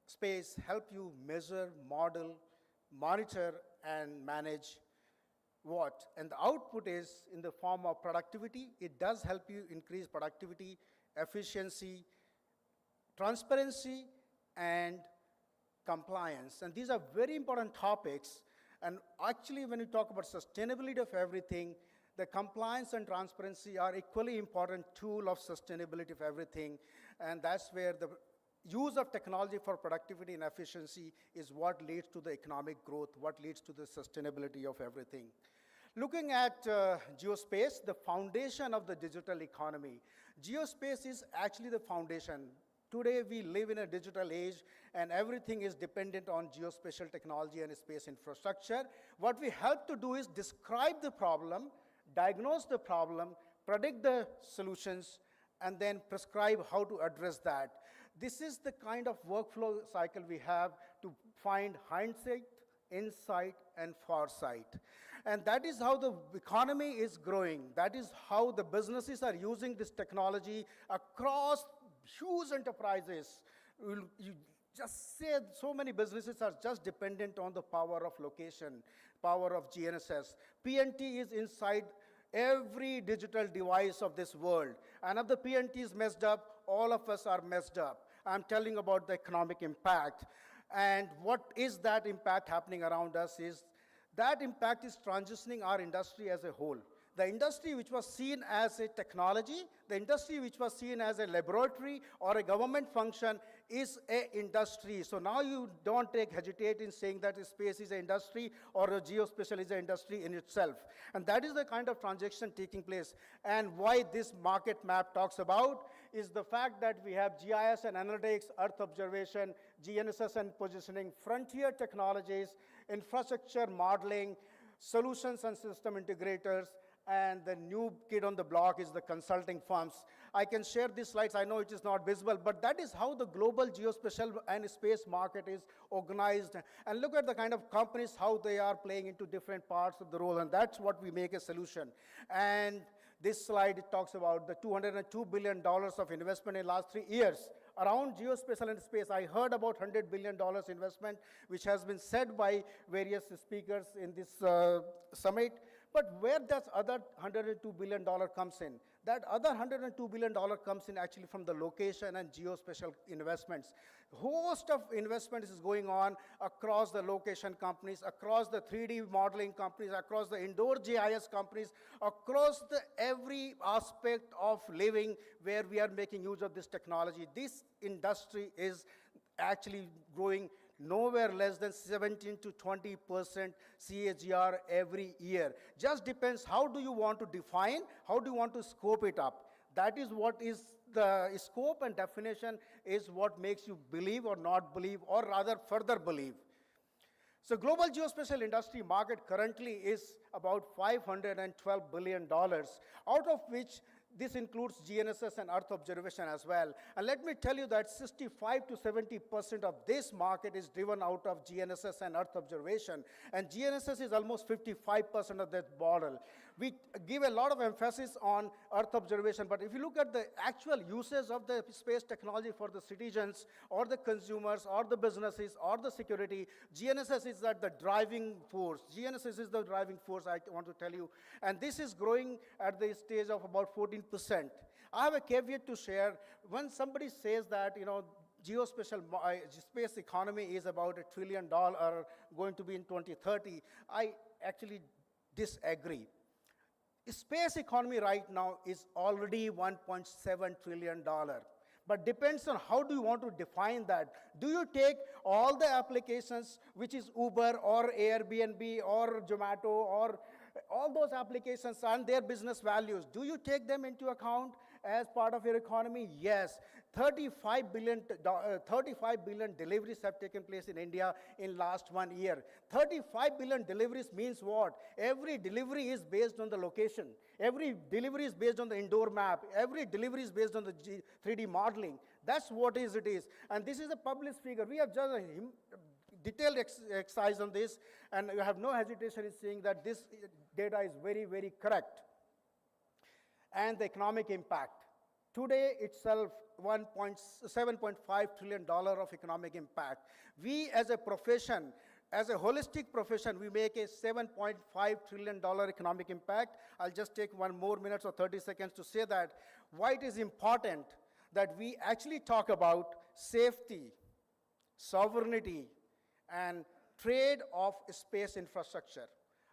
space help you measure, model, monitor, and manage what? And the output is in the form of productivity. It does help you increase productivity, efficiency, transparency, and compliance. And these are very important topics. And actually, when you talk about sustainability of everything, the compliance and transparency are equally important tool of sustainability of everything. And that's where the use of technology for productivity and efficiency is what leads to the economic growth, what leads to the sustainability of everything. Looking at geospace, the foundation of the digital economy. Geospace is actually the foundation. Today, we live in a digital age, and everything is dependent on geospatial technology and space infrastructure. What we help to do is describe the problem, diagnose the problem, predict the solutions, and then prescribe how to address that. This is the kind of workflow cycle we have to find hindsight, insight, and foresight. And that is how the economy is growing. That is how the businesses are using this technology across huge enterprises. You just say so many businesses are just dependent on the power of location, power of GNSS. PNT is inside every digital device of this world. And if the PNT is messed up, all of us are messed up. I'm telling about the economic impact. And what is that impact happening around us is that impact is transitioning our industry as a whole. The industry which was seen as a technology, the industry which was seen as a laboratory or a government function is an industry. So now you don't hesitate in saying that space is an industry or a geospatial is an industry in itself. And that is the kind of transaction taking place. And why this market map talks about is the fact that we have GIS and analytics, Earth observation, GNSS and positioning, frontier technologies, infrastructure modeling, solutions and system integrators, and the new kid on the block is the consulting firms. I can share these slides. I know it is not visible, but that is how the global geospatial and space market is organized. And look at the kind of companies, how they are playing into different parts of the role, and that's what we make a solution. And this slide, it talks about the $202 billion of investment in the last 3 years around geospatial and space. I heard about $100 billion investment, which has been said by various speakers in this summit. But where does other $102 billion comes in? That other $102 billion comes in actually from the location and geospatial investments. Host of investments is going on across the location companies, across the 3D modeling companies, across the indoor GIS companies, across every aspect of living where we are making use of this technology. This industry is actually growing nowhere less than 17 to 20% CAGR every year. Just depends how do you want to define, how do you want to scope it up. That is what is the scope and definition is what makes you believe or not believe, or rather further believe. So global geospatial industry market currently is about $512 billion, out of which this includes GNSS and Earth observation as well. And let me tell you that 65 to 70% of this market is driven out of GNSS and Earth observation. And GNSS is almost 55% of that model. We give a lot of emphasis on Earth observation, but if you look at the actual uses of the space technology for the citizens or the consumers or the businesses or the security, GNSS is the driving force. GNSS is the driving force, I want to tell you. And this is growing at the stage of about 14%. I have a caveat to share. When somebody says that, geospatial space economy is about $1 trillion going to be in 2030, I actually disagree. Space economy right now is already $1.7 trillion. But depends on how do you want to define that. Do you take all the applications, which is Uber or Airbnb or Zomato or all those applications and their business values, do you take them into account as part of your economy? Yes. 35 billion deliveries have taken place in India in last 1 year. 35 billion deliveries means what? Every delivery is based on the location. Every delivery is based on the indoor map. Every delivery is based on the 3D modeling. That's what it is. And this is a published figure. We have just a detailed exercise on this, and you have no hesitation in saying that this data is very, very correct. And the economic impact. Today itself, $7.5 trillion of economic impact. We as a profession, as a holistic profession, we make a $7.5 trillion economic impact. I'll just take 1 more minute or 30 seconds to say that why it is important that we actually talk about safety, sovereignty, and trade of space infrastructure.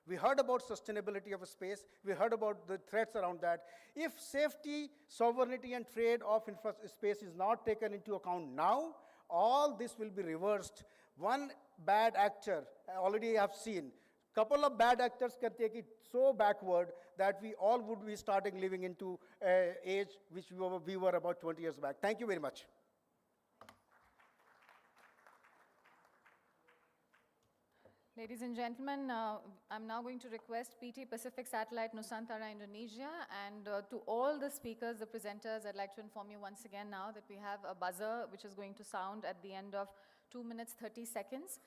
We heard about sustainability of space. We heard about the threats around that. If safety, sovereignty, and trade of space is not taken into account now, all this will be reversed. One bad actor, I already have seen, couple of bad actors can take it so backward that we all would be starting living into an age which we were about 20 years back. Thank you very much. Ladies and gentlemen, I'm now going to request PT Pacific Satellite Nusantara, Indonesia, and to all the speakers, the presenters, I'd like to inform you once again now that we have a buzzer which is going to sound at the end of 2 minutes 30 seconds,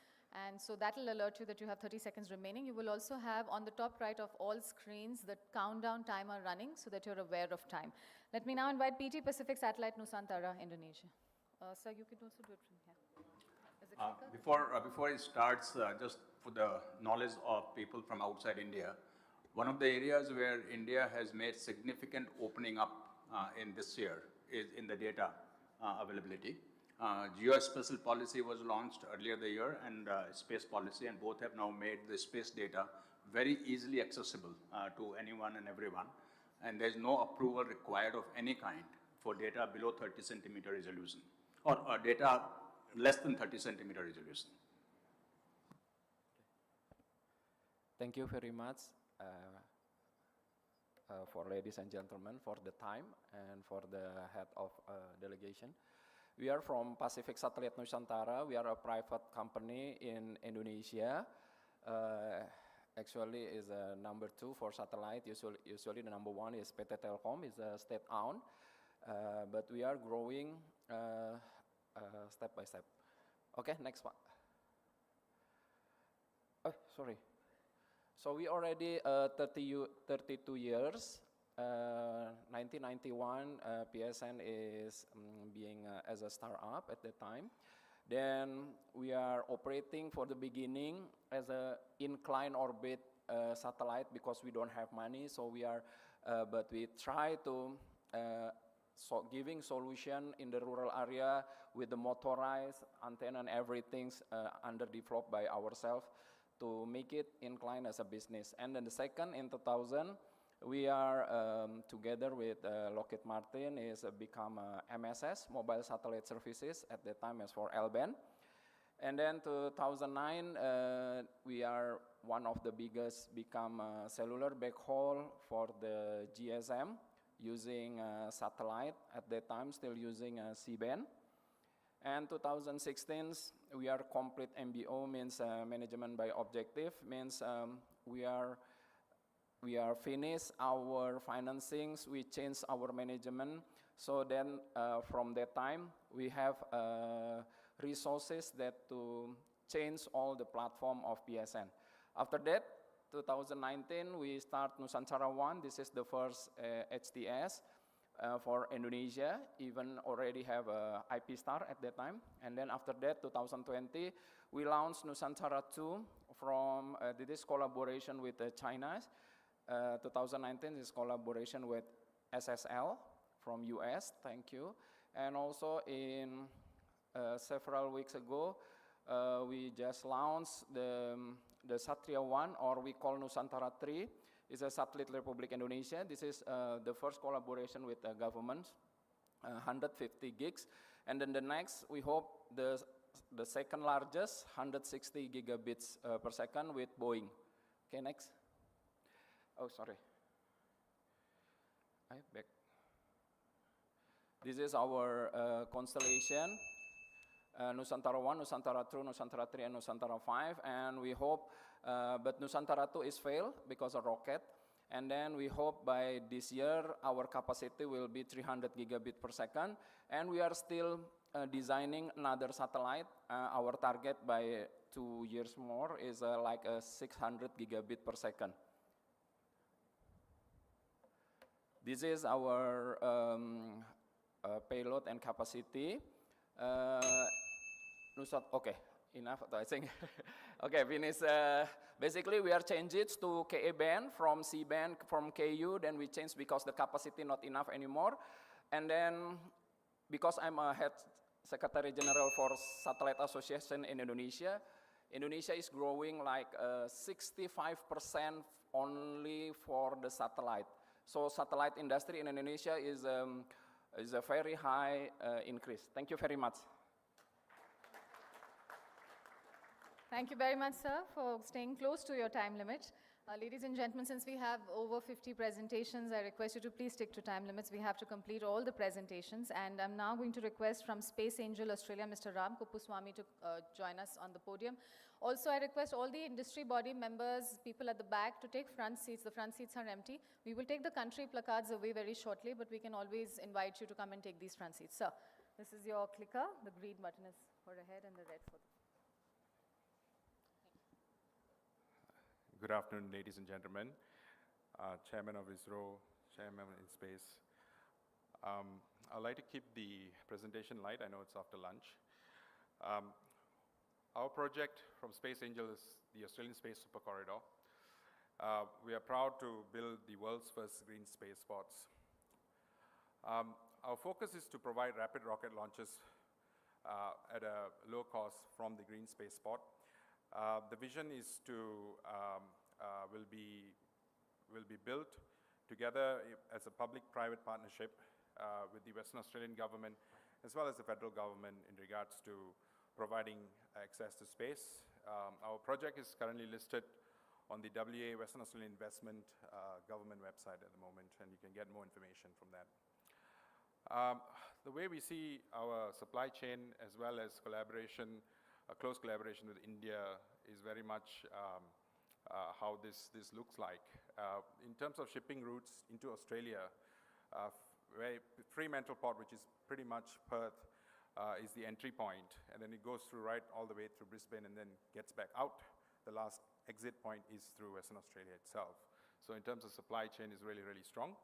and so that will alert you that you have 30 seconds remaining. You will also have on the top right of all screens the countdown timer running so that you're aware of time. Let me now invite PT Pacific Satellite Nusantara, Indonesia. Sir, you can also do it from here. Is it Before it starts, just for the knowledge of people from outside India, one of the areas where India has made significant opening up in this year is in the data availability. Geospatial policy was launched earlier the year, and space policy, and both have now made the space data very easily accessible to anyone and everyone. And there's no approval required of any kind for data below 30 centimeter resolution, or data less than 30 centimeter resolution. Thank you very much for ladies and gentlemen for the time and for the head of delegation. We are from Pacific Satellite Nusantara. We are a private company in Indonesia. Actually is number 2 for satellite. Usually the number 1 is PT Telkom, is state-owned. But we are growing step by step. Okay, next one. Oh, sorry. So we already 32 years. 1991, PSN is being as a startup at that time. Then we are operating for the beginning as a incline orbit satellite because we don't have money. So we are, but we try to giving solution in the rural area with the motorized antenna and everything's underdeveloped by ourselves to make it incline as a business. And then the second, in 2000, we are together with Lockheed Martin is become MSS, Mobile Satellite Services, at the time as for L-band. And then 2009, we are one of the biggest become cellular backhaul for the GSM using satellite, at that time still using C-band. And 2016, we are complete MBO, means management by objective, means we are finished our financings, we changed our management. So then from that time, we have resources that to change all the platform of PSN. After that, 2019, we start Nusantara-1. This is the first HTS for Indonesia, even already have a IP star at that time. And then after that, 2020, we launched Nusantara-2 from this collaboration with China. 2019 is collaboration with SSL from US, thank you. And also in several weeks ago, we just launched the Satria-1, or we call Nusantara-3. It's a Satellite Republic Indonesia. This is the first collaboration with the government, 150 gigs. And then the next, we hope the second largest, 160 gigabits per second with Boeing. Okay, next. Oh, sorry. Back. This is our constellation. Nusantara-1, Nusantara-2, Nusantara-3, and Nusantara-5, and we hope, but Nusantara-2 is failed because of rocket, and then we hope by this year our capacity will be 300 gigabit per second, and we are still designing another satellite. Our target by 2 years more is like 600 gigabit per second. This is our payload and capacity. Okay, enough, I think. Okay, finish. Basically, we are changed it to KA band from C band from KU. Then we changed because the capacity not enough anymore. And then, because I'm a head secretary general for Satellite Association in Indonesia, Indonesia is growing like 65% only for the satellite. So satellite industry in Indonesia is a very high increase. Thank you very much. Thank you very much, sir, for staying close to your time limit. Ladies and gentlemen, since we have over 50 presentations, I request you to please stick to time limits. We have to complete all the presentations. And I'm now going to request from Space Angel Australia, Mr. Ram Kuppuswamy, to join us on the podium. Also, I request all the industry body members, people at the back, to take front seats. The front seats are empty. We will take the country placards away very shortly, but we can always invite you to come and take these front seats. Sir, this is your clicker. The green button is for ahead and the red for the... Good afternoon, ladies and gentlemen. Chairman of ISRO, Chairman in Space. I'd like to keep the presentation light. I know it's after lunch. Our project from Space Angel is the Australian Space Super Corridor. We are proud to build the world's first green space pods. Our focus is to provide rapid rocket launches at a low cost from the green space pod. The vision is to will be built together as a public-private partnership with the Western Australian government as well as the federal government in regards to providing access to space. Our project is currently listed on the WA Western Australian Investment government website at the moment, and you can get more information from that. The way we see our supply chain as well as collaboration, a close collaboration with India is very much how this looks like. In terms of shipping routes into Australia, Fremantle Port, which is pretty much Perth, is the entry point, and then it goes through right all the way through Brisbane and then gets back out. The last exit point is through Western Australia itself. So in terms of supply chain is really, really strong.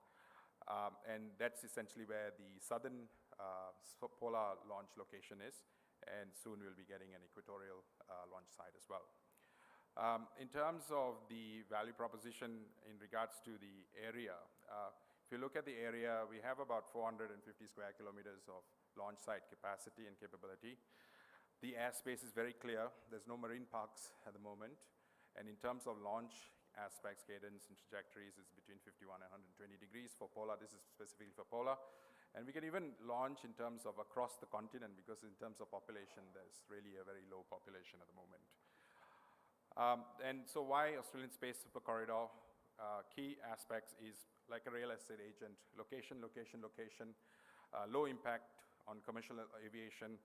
And that's essentially where the southern polar launch location is, and soon we'll be getting an equatorial launch site as well. In terms of the value proposition in regards to the area, if you look at the area, we have about 450 square kilometers of launch site capacity and capability. The airspace is very clear. There's no marine parks at the moment. And in terms of launch aspects, cadence, and trajectories, it's between 51 and 120 degrees for polar. This is specifically for polar. And we can even launch in terms of across the continent, because in terms of population, there's really a very low population at the moment. And so why Australian Space Super Corridor? Key aspects is like a real estate agent, location, location, location, low impact on commercial aviation,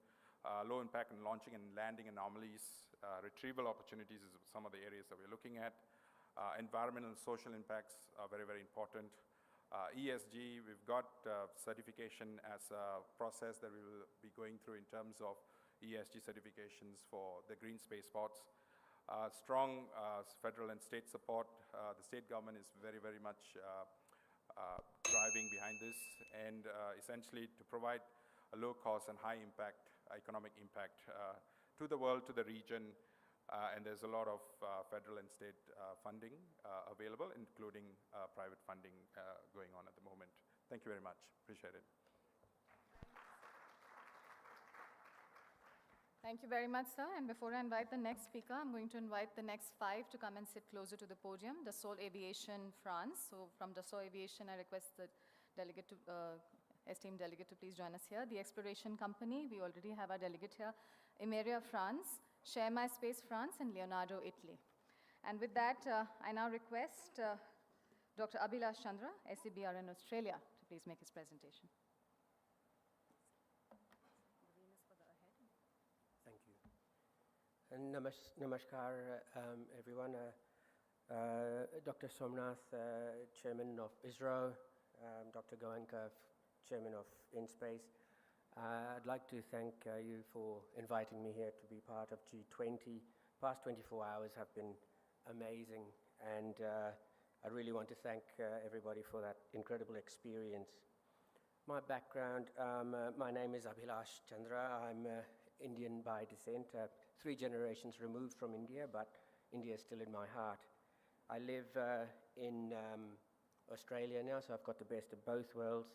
low impact on launching and landing anomalies, retrieval opportunities is some of the areas that we're looking at. Environmental and social impacts are very, very important. ESG, we've got certification as a process that we will be going through in terms of ESG certifications for the green space pods. Strong federal and state support. The state government is very, very much driving behind this, and essentially to provide a low cost and high impact, economic impact to the world, to the region, and there's a lot of federal and state funding available, including private funding going on at the moment. Thank you very much. Appreciate it. Thank you very much, sir. And before I invite the next speaker, I'm going to invite the next 5 to come and sit closer to the podium. Dassault Aviation France. So from Dassault Aviation, I request the delegate to, esteemed delegate to please join us here. The Exploration Company, we already have our delegate here. Imeria France, Share My Space France, and Leonardo Italy. And with that, I now request Dr. Abhilash Chandra, SCBR in Australia, to please make his presentation. Thank you. And namaskar, everyone. Dr. Somnath, Chairman of ISRO, Dr. Goenka, Chairman of InSpace. I'd like to thank you for inviting me here to be part of G20. Past 24 hours have been amazing, and I really want to thank everybody for that incredible experience. My background, my name is Abhilash Chandra. I'm Indian by descent, 3 generations removed from India, but India is still in my heart. I live in Australia now, so I've got the best of both worlds.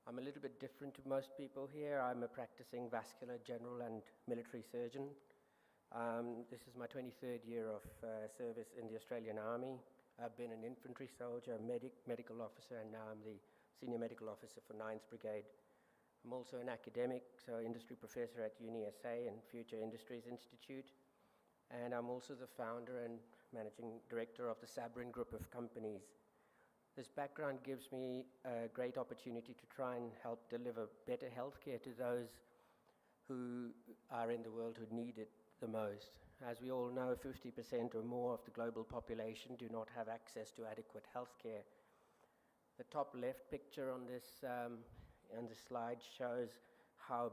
I'm a little bit different to most people here. I'm a practicing vascular general and military surgeon. This is my 23rd year of service in the Australian Army. I've been an infantry soldier, medical officer, and now I'm the senior medical officer for 9th Brigade. I'm also an academic, so industry professor at UniSA and Future Industries Institute. And I'm also the founder and managing director of the Sabrin Group of companies. This background gives me a great opportunity to try and help deliver better healthcare to those who are in the world who need it the most. As we all know, 50% or more of the global population do not have access to adequate healthcare. The top left picture on this slide shows how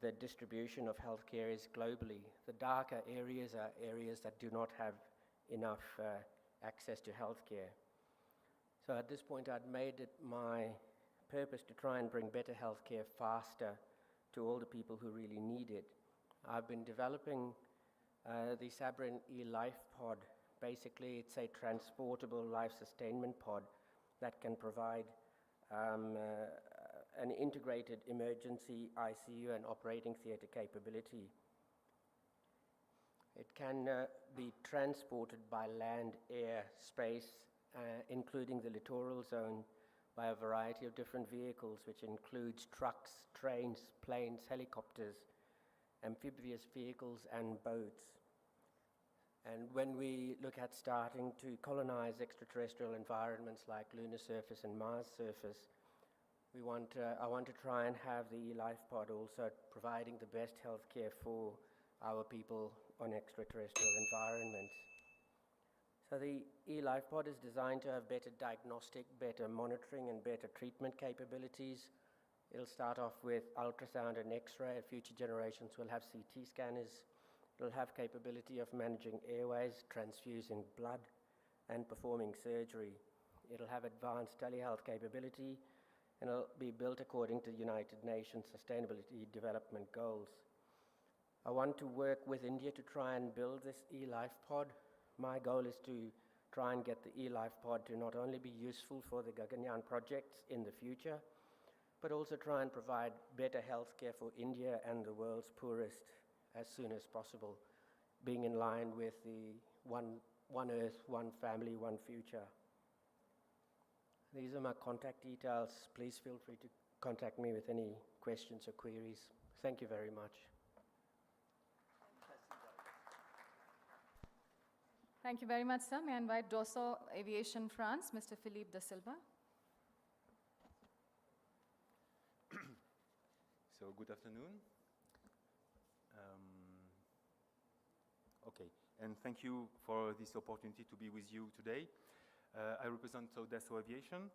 the distribution of healthcare is globally. The darker areas are areas that do not have enough access to healthcare. So at this point, I'd made it my purpose to try and bring better healthcare faster to all the people who really need it. I've been developing the Sabrin eLife Pod. Basically, it's a transportable life sustainment pod that can provide an integrated emergency ICU and operating theatre capability. It can be transported by land, air, space, including the littoral zone, by a variety of different vehicles, which includes trucks, trains, planes, helicopters, amphibious vehicles, and boats. And when we look at starting to colonize extraterrestrial environments like lunar surface and Mars surface, I want to try and have the eLife Pod also providing the best healthcare for our people on extraterrestrial environments. So the eLife Pod is designed to have better diagnostic, better monitoring, and better treatment capabilities. It'll start off with ultrasound and X-ray. Future generations will have CT scanners. It'll have capability of managing airways, transfusing blood, and performing surgery. It'll have advanced telehealth capability, and it'll be built according to United Nations Sustainability Development Goals. I want to work with India to try and build this eLife Pod. My goal is to try and get the eLife Pod to not only be useful for the Gaganyaan projects in the future, but also try and provide better healthcare for India and the world's poorest as soon as possible, being in line with the one Earth, one family, one future. These are my contact details. Please feel free to contact me with any questions or queries. Thank you very much. Thank you very much, sir. May I invite Dassault Aviation France, Mr. Philippe Da Silva. So good afternoon. Okay, and thank you for this opportunity to be with you today. I represent Dassault Aviation,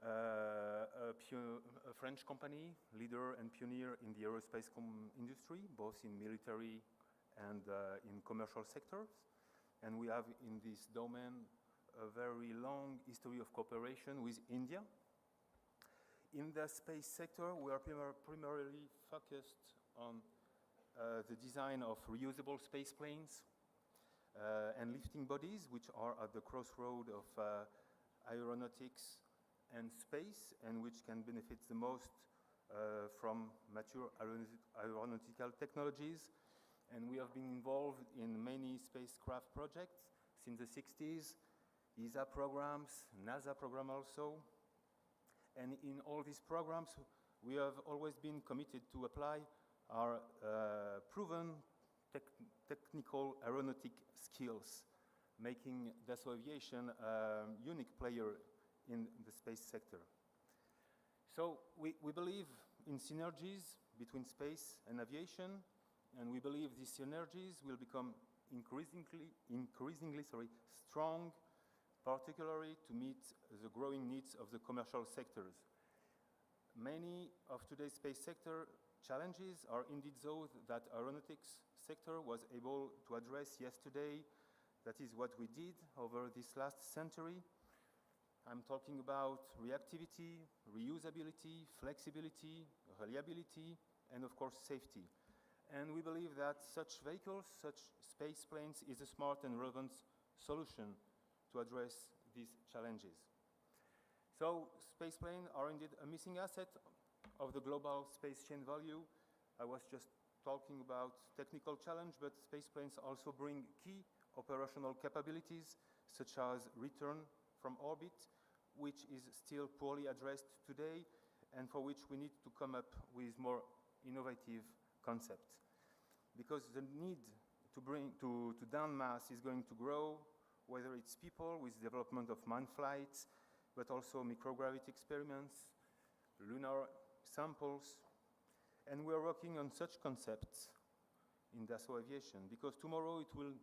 a French company, leader and pioneer in the aerospace industry, both in military and in commercial sectors. and we have in this domain a very long history of cooperation with India. In the space sector, we are primarily focused on the design of reusable space planes and lifting bodies, which are at the crossroad of aeronautics and space, and which can benefit the most from mature aeronautical technologies. And we have been involved in many spacecraft projects since the 60s, ESA programs, NASA program also. And in all these programs, we have always been committed to apply our proven technical aeronautic skills, making Dassault Aviation a unique player in the space sector. So we believe in synergies between space and aviation, and we believe these synergies will become increasingly strong, particularly to meet the growing needs of the commercial sectors. Many of today's space sector challenges are indeed those that aeronautics sector was able to address yesterday. That is what we did over this last century. I'm talking about reactivity, reusability, flexibility, reliability, and of course safety. And we believe that such vehicles, such space planes, is a smart and relevant solution to address these challenges. So space planes are indeed a missing asset of the global space chain value. I was just talking about technical challenge, but space planes also bring key operational capabilities, such as return from orbit, which is still poorly addressed today, and for which we need to come up with more innovative concepts. Because the need to down mass is going to grow, whether it's people with development of manned flights, but also microgravity experiments, lunar samples, and we're working on such concepts in Dassault Aviation, because tomorrow it will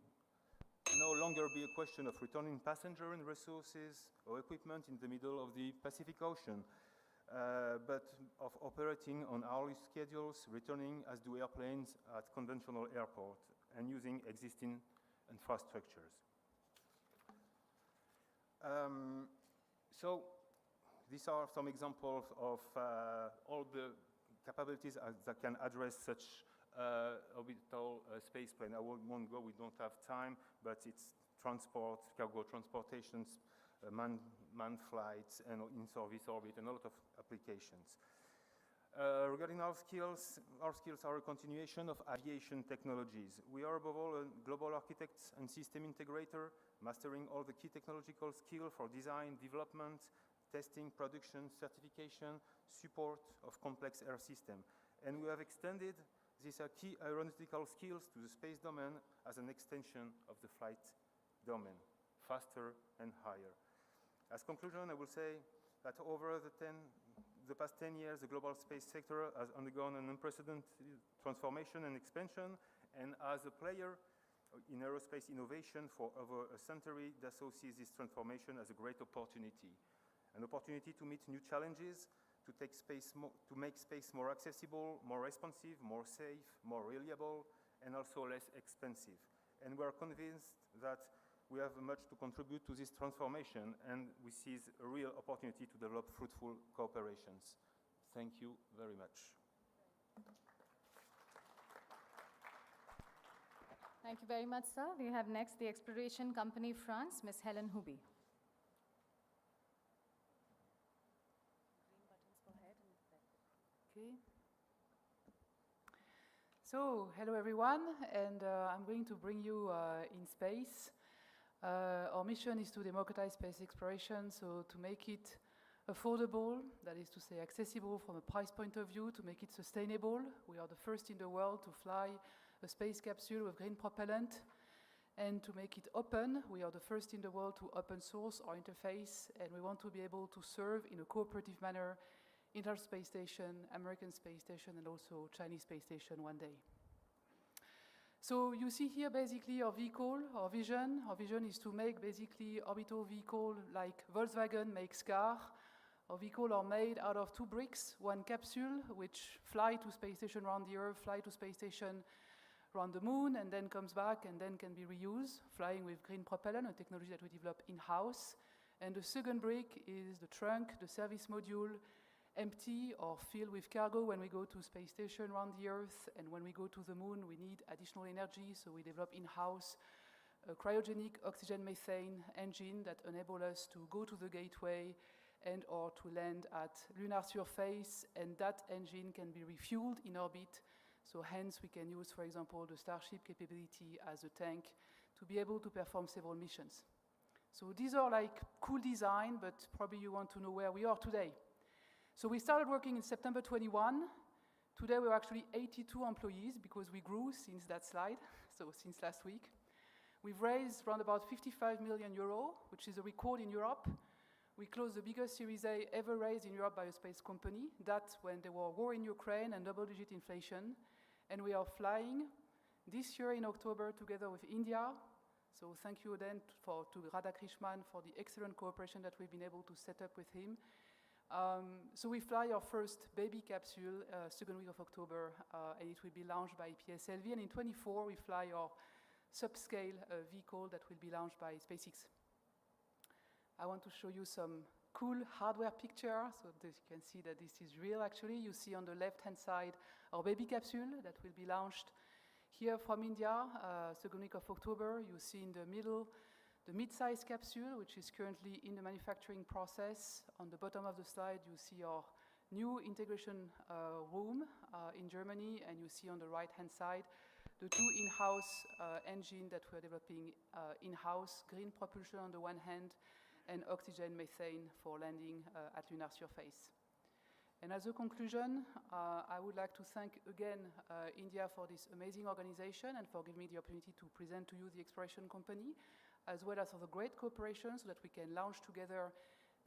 no longer be a question of returning passenger and resources or equipment in the middle of the Pacific Ocean, but of operating on hourly schedules, returning as do airplanes at conventional airports, and using existing infrastructures. So these are some examples of all the capabilities that can address such orbital space plane. I won't go, we don't have time, but it's transport, cargo transportations, manned flights, and in-service orbit, and a lot of applications. Regarding our skills are a continuation of aviation technologies. We are above all a global architect and system integrator, mastering all the key technological skills for design, development, testing, production, certification, support of complex air system. And we have extended these key aeronautical skills to the space domain as an extension of the flight domain, faster and higher. As conclusion, I will say that over the past 10 years, the global space sector has undergone an unprecedented transformation and expansion, and as a player in aerospace innovation for over a century, Dassault sees this transformation as a great opportunity. An opportunity to meet new challenges, to make space more accessible, more responsive, more safe, more reliable, and also less expensive. And we are convinced that we have much to contribute to this transformation, and we seize a real opportunity to develop fruitful cooperations. Thank you very much. Thank you very much, sir. We have next the Exploration Company France, Ms. Helen Huby. Okay. So, hello everyone, and I'm going to bring you in space. Our mission is to democratize space exploration, so to make it affordable, that is to say accessible from a price point of view, to make it sustainable. We are the first in the world to fly a space capsule with green propellant, and to make it open. We are the first in the world to open source our interface, and we want to be able to serve in a cooperative manner International Space Station, American Space Station, and also Chinese Space Station one day. So you see here basically our vehicle, our vision. Our vision is to make basically orbital vehicle like Volkswagen makes car. Our vehicles are made out of 2 bricks, one capsule, which fly to space station around the Earth, fly to space station around the moon and then comes back and then can be reused, flying with green propellant, a technology that we develop in-house. And the second brick is the trunk, the service module, empty or filled with cargo when we go to space station around the Earth, and when we go to the moon, we need additional energy, so we develop in-house a cryogenic oxygen methane engine that enable us to go to the gateway and or to land at lunar surface, and that engine can be refueled in orbit. So hence we can use, for example, the Starship capability as a tank to be able to perform several missions. So these are like cool design, but probably you want to know where we are today. So we started working in September 21. Today we're actually 82 employees because we grew since that slide, so since last week. We've raised around about 55 million euro, which is a record in Europe. We closed the biggest Series A ever raised in Europe by a space company. That's when there were war in Ukraine and double-digit inflation. And we are flying this year in October together with India. So thank you then to Radhakrishnan for the excellent cooperation that we've been able to set up with him. So we fly our first baby capsule second week of October, and it will be launched by PSLV. And in 24, we fly our subscale vehicle that will be launched by SpaceX. I want to show you some cool hardware picture, so that you can see that this is real actually. You see on the left-hand side our baby capsule that will be launched here from India, second week of October. You see in the middle the mid-size capsule, which is currently in the manufacturing process. On the bottom of the slide, you see our new integration room in Germany, and you see on the right-hand side the two in-house engines that we're developing in-house, green propulsion on the one hand, and oxygen methane for landing at lunar surface. And as a conclusion, I would like to thank again India for this amazing organization and for giving me the opportunity to present to you the exploration company, as well as for the great cooperation so that we can launch together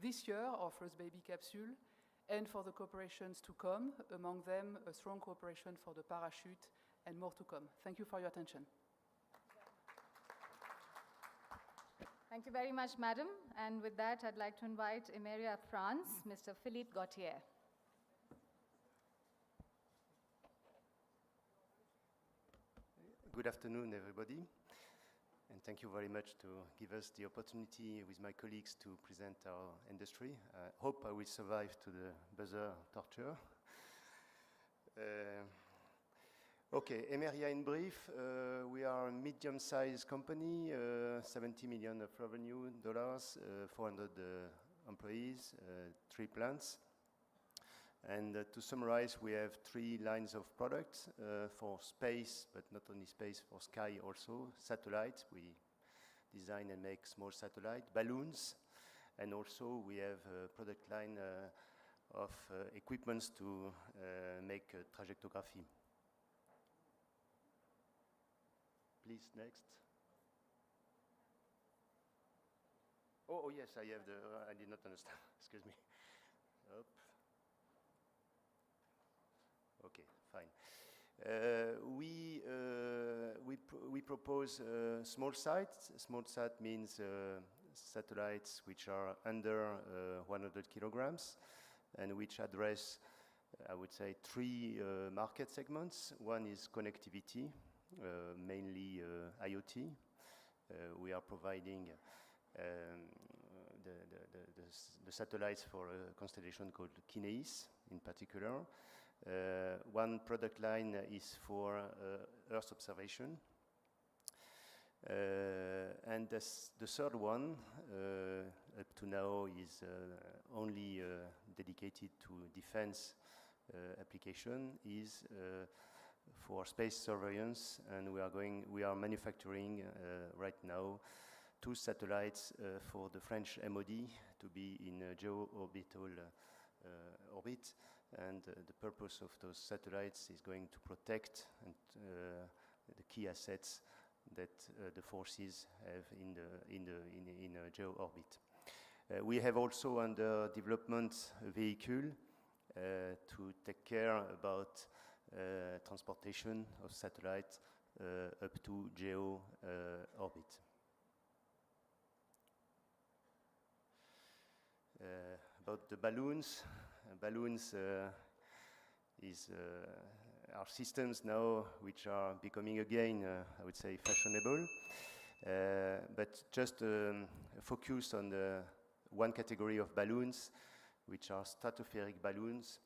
this year our first baby capsule, and for the cooperations to come, among them a strong cooperation for the parachute and more to come. Thank you for your attention. Thank you very much, Madam. And with that, I'd like to invite Emeria France, Mr. Philippe Gauthier. Good afternoon, everybody. And thank you very much to give us the opportunity with my colleagues to present our industry. I hope I will survive to the buzzer torture. Okay, Emeria in brief. We are a medium-sized company, 70 million of revenue dollars, 400 employees, 3 plants. And to summarize, we have 3 lines of products for space, but not only space, for sky also. Satellites, we design and make small satellite, balloons, and also we have a product line of equipments to make trajectography. Please, next. Oh, yes, I have the, I did not understand, excuse me. Up. Okay, fine. We propose small sites. Small sat means satellites which are under 100 kilograms and which address, I would say, 3 market segments. One is connectivity, mainly IoT. We are providing the satellites for a constellation called Kineis in particular. One product line is for Earth observation. And the third one, up to now, is only dedicated to defense application, is for space surveillance, and we are manufacturing right now 2 satellites for the French MOD to be in a geo-orbital orbit. And the purpose of those satellites is going to protect the key assets that the forces have in a geo-orbit. We have also under development a vehicle to take care about transportation of satellites up to geo-orbit. About the balloons. Balloons is our systems now, which are becoming again, I would say, fashionable. But just focus on the one category of balloons, which are stratospheric balloons.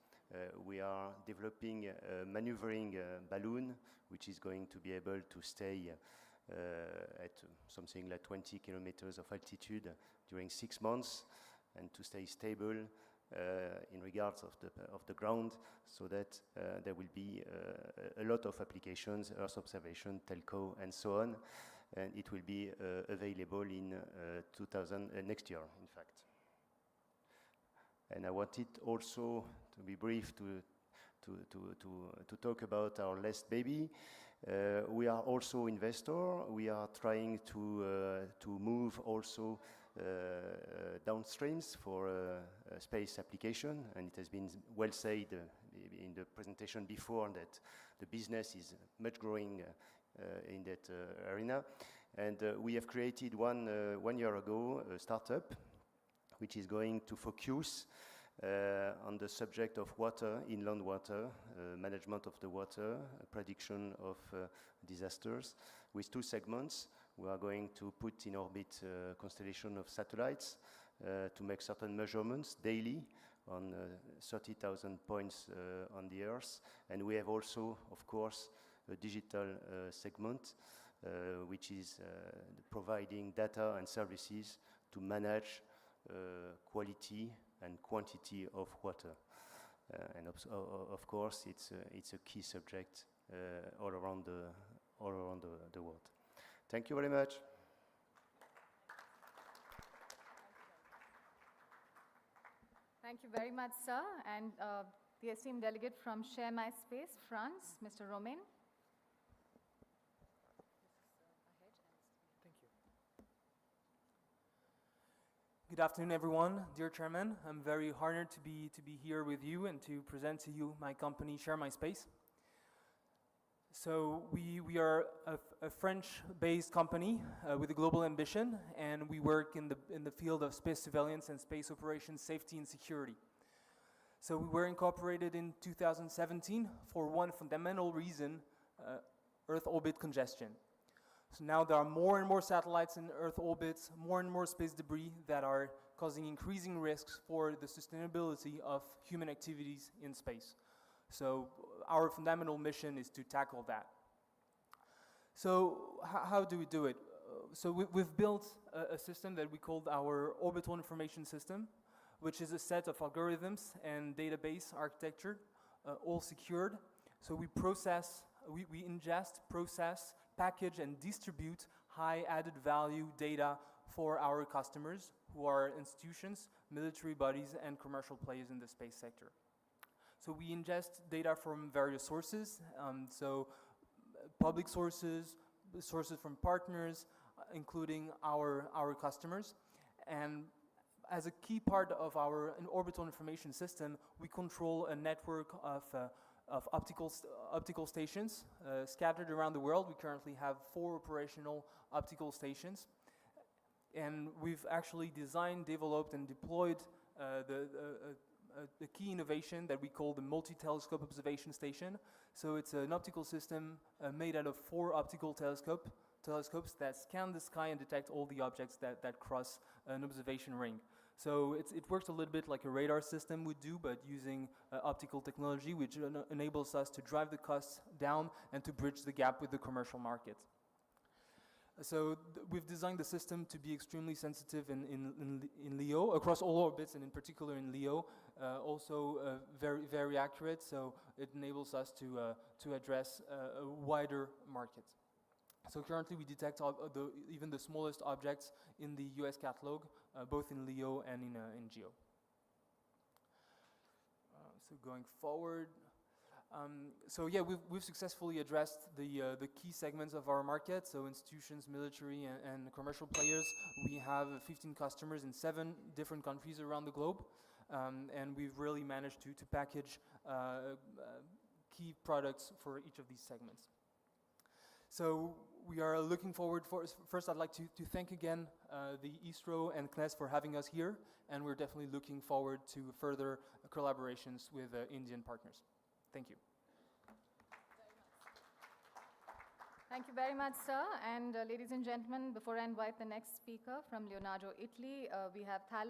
We are developing a maneuvering balloon, which is going to be able to stay at something like 20 kilometers of altitude during 6 months, and to stay stable in regards of the ground, so that there will be a lot of applications, Earth observation, telco, and so on, and it will be available in next year, in fact. And I wanted also to be brief to talk about our last baby. We are also investor. We are trying to move also downstreams for space application, and it has been well said in the presentation before that the business is much growing in that arena. And we have created one year ago a startup which is going to focus on the subject of water, inland water, management of the water, prediction of disasters, with 2 segments. We are going to put in orbit a constellation of satellites to make certain measurements daily on 30,000 points on the Earth. And we have also, of course, a digital segment, which is providing data and services to manage quality and quantity of water. And of course, it's a key subject all around the world. Thank you very much. Thank you very much, sir. And the esteemed delegate from Share My Space, France, Mr. Romain. Good afternoon, everyone. Dear Chairman, I'm very honored to be here with you and to present to you my company, Share My Space. So we are a French-based company with a global ambition, and we work in the field of space surveillance and space operations safety and security. So we were incorporated in 2017 for one fundamental reason, Earth orbit congestion. So now there are more and more satellites in Earth orbits, more and more space debris that are causing increasing risks for the sustainability of human activities in space. So our fundamental mission is to tackle that. So how do we do it? So we've built a system that we called our orbital information system, which is a set of algorithms and database architecture, all secured. So we ingest, process, package, and distribute high added value data for our customers, who are institutions, military bodies, and commercial players in the space sector. So we ingest data from various sources, public sources, sources from partners, including our customers. And as a key part of our orbital information system, we control a network of optical stations scattered around the world. We currently have 4 operational optical stations. And we've actually designed, developed, and deployed the key innovation that we call the multi-telescope observation station. So it's an optical system made out of 4 optical telescopes that scan the sky and detect all the objects that cross an observation ring. So it works a little bit like a radar system would do, but using optical technology, which enables us to drive the costs down and to bridge the gap with the commercial market. So we've designed the system to be extremely sensitive in LEO, across all orbits, and in particular in LEO, also very, very accurate, so it enables us to address a wider market. So currently we detect even the smallest objects in the US catalog, both in LEO and in GEO. So going forward, so yeah, we've successfully addressed the key segments of our market, so institutions, military, and commercial players. We have 15 customers in 7 different countries around the globe, and we've really managed to package key products for each of these segments. So we are looking forward first I'd like to thank again the ISRO and CNES for having us here, and we're definitely looking forward to further collaborations with Indian partners. Thank you. Thank you very much, sir. And ladies and gentlemen, before I invite the next speaker from Leonardo, Italy, we have Thales.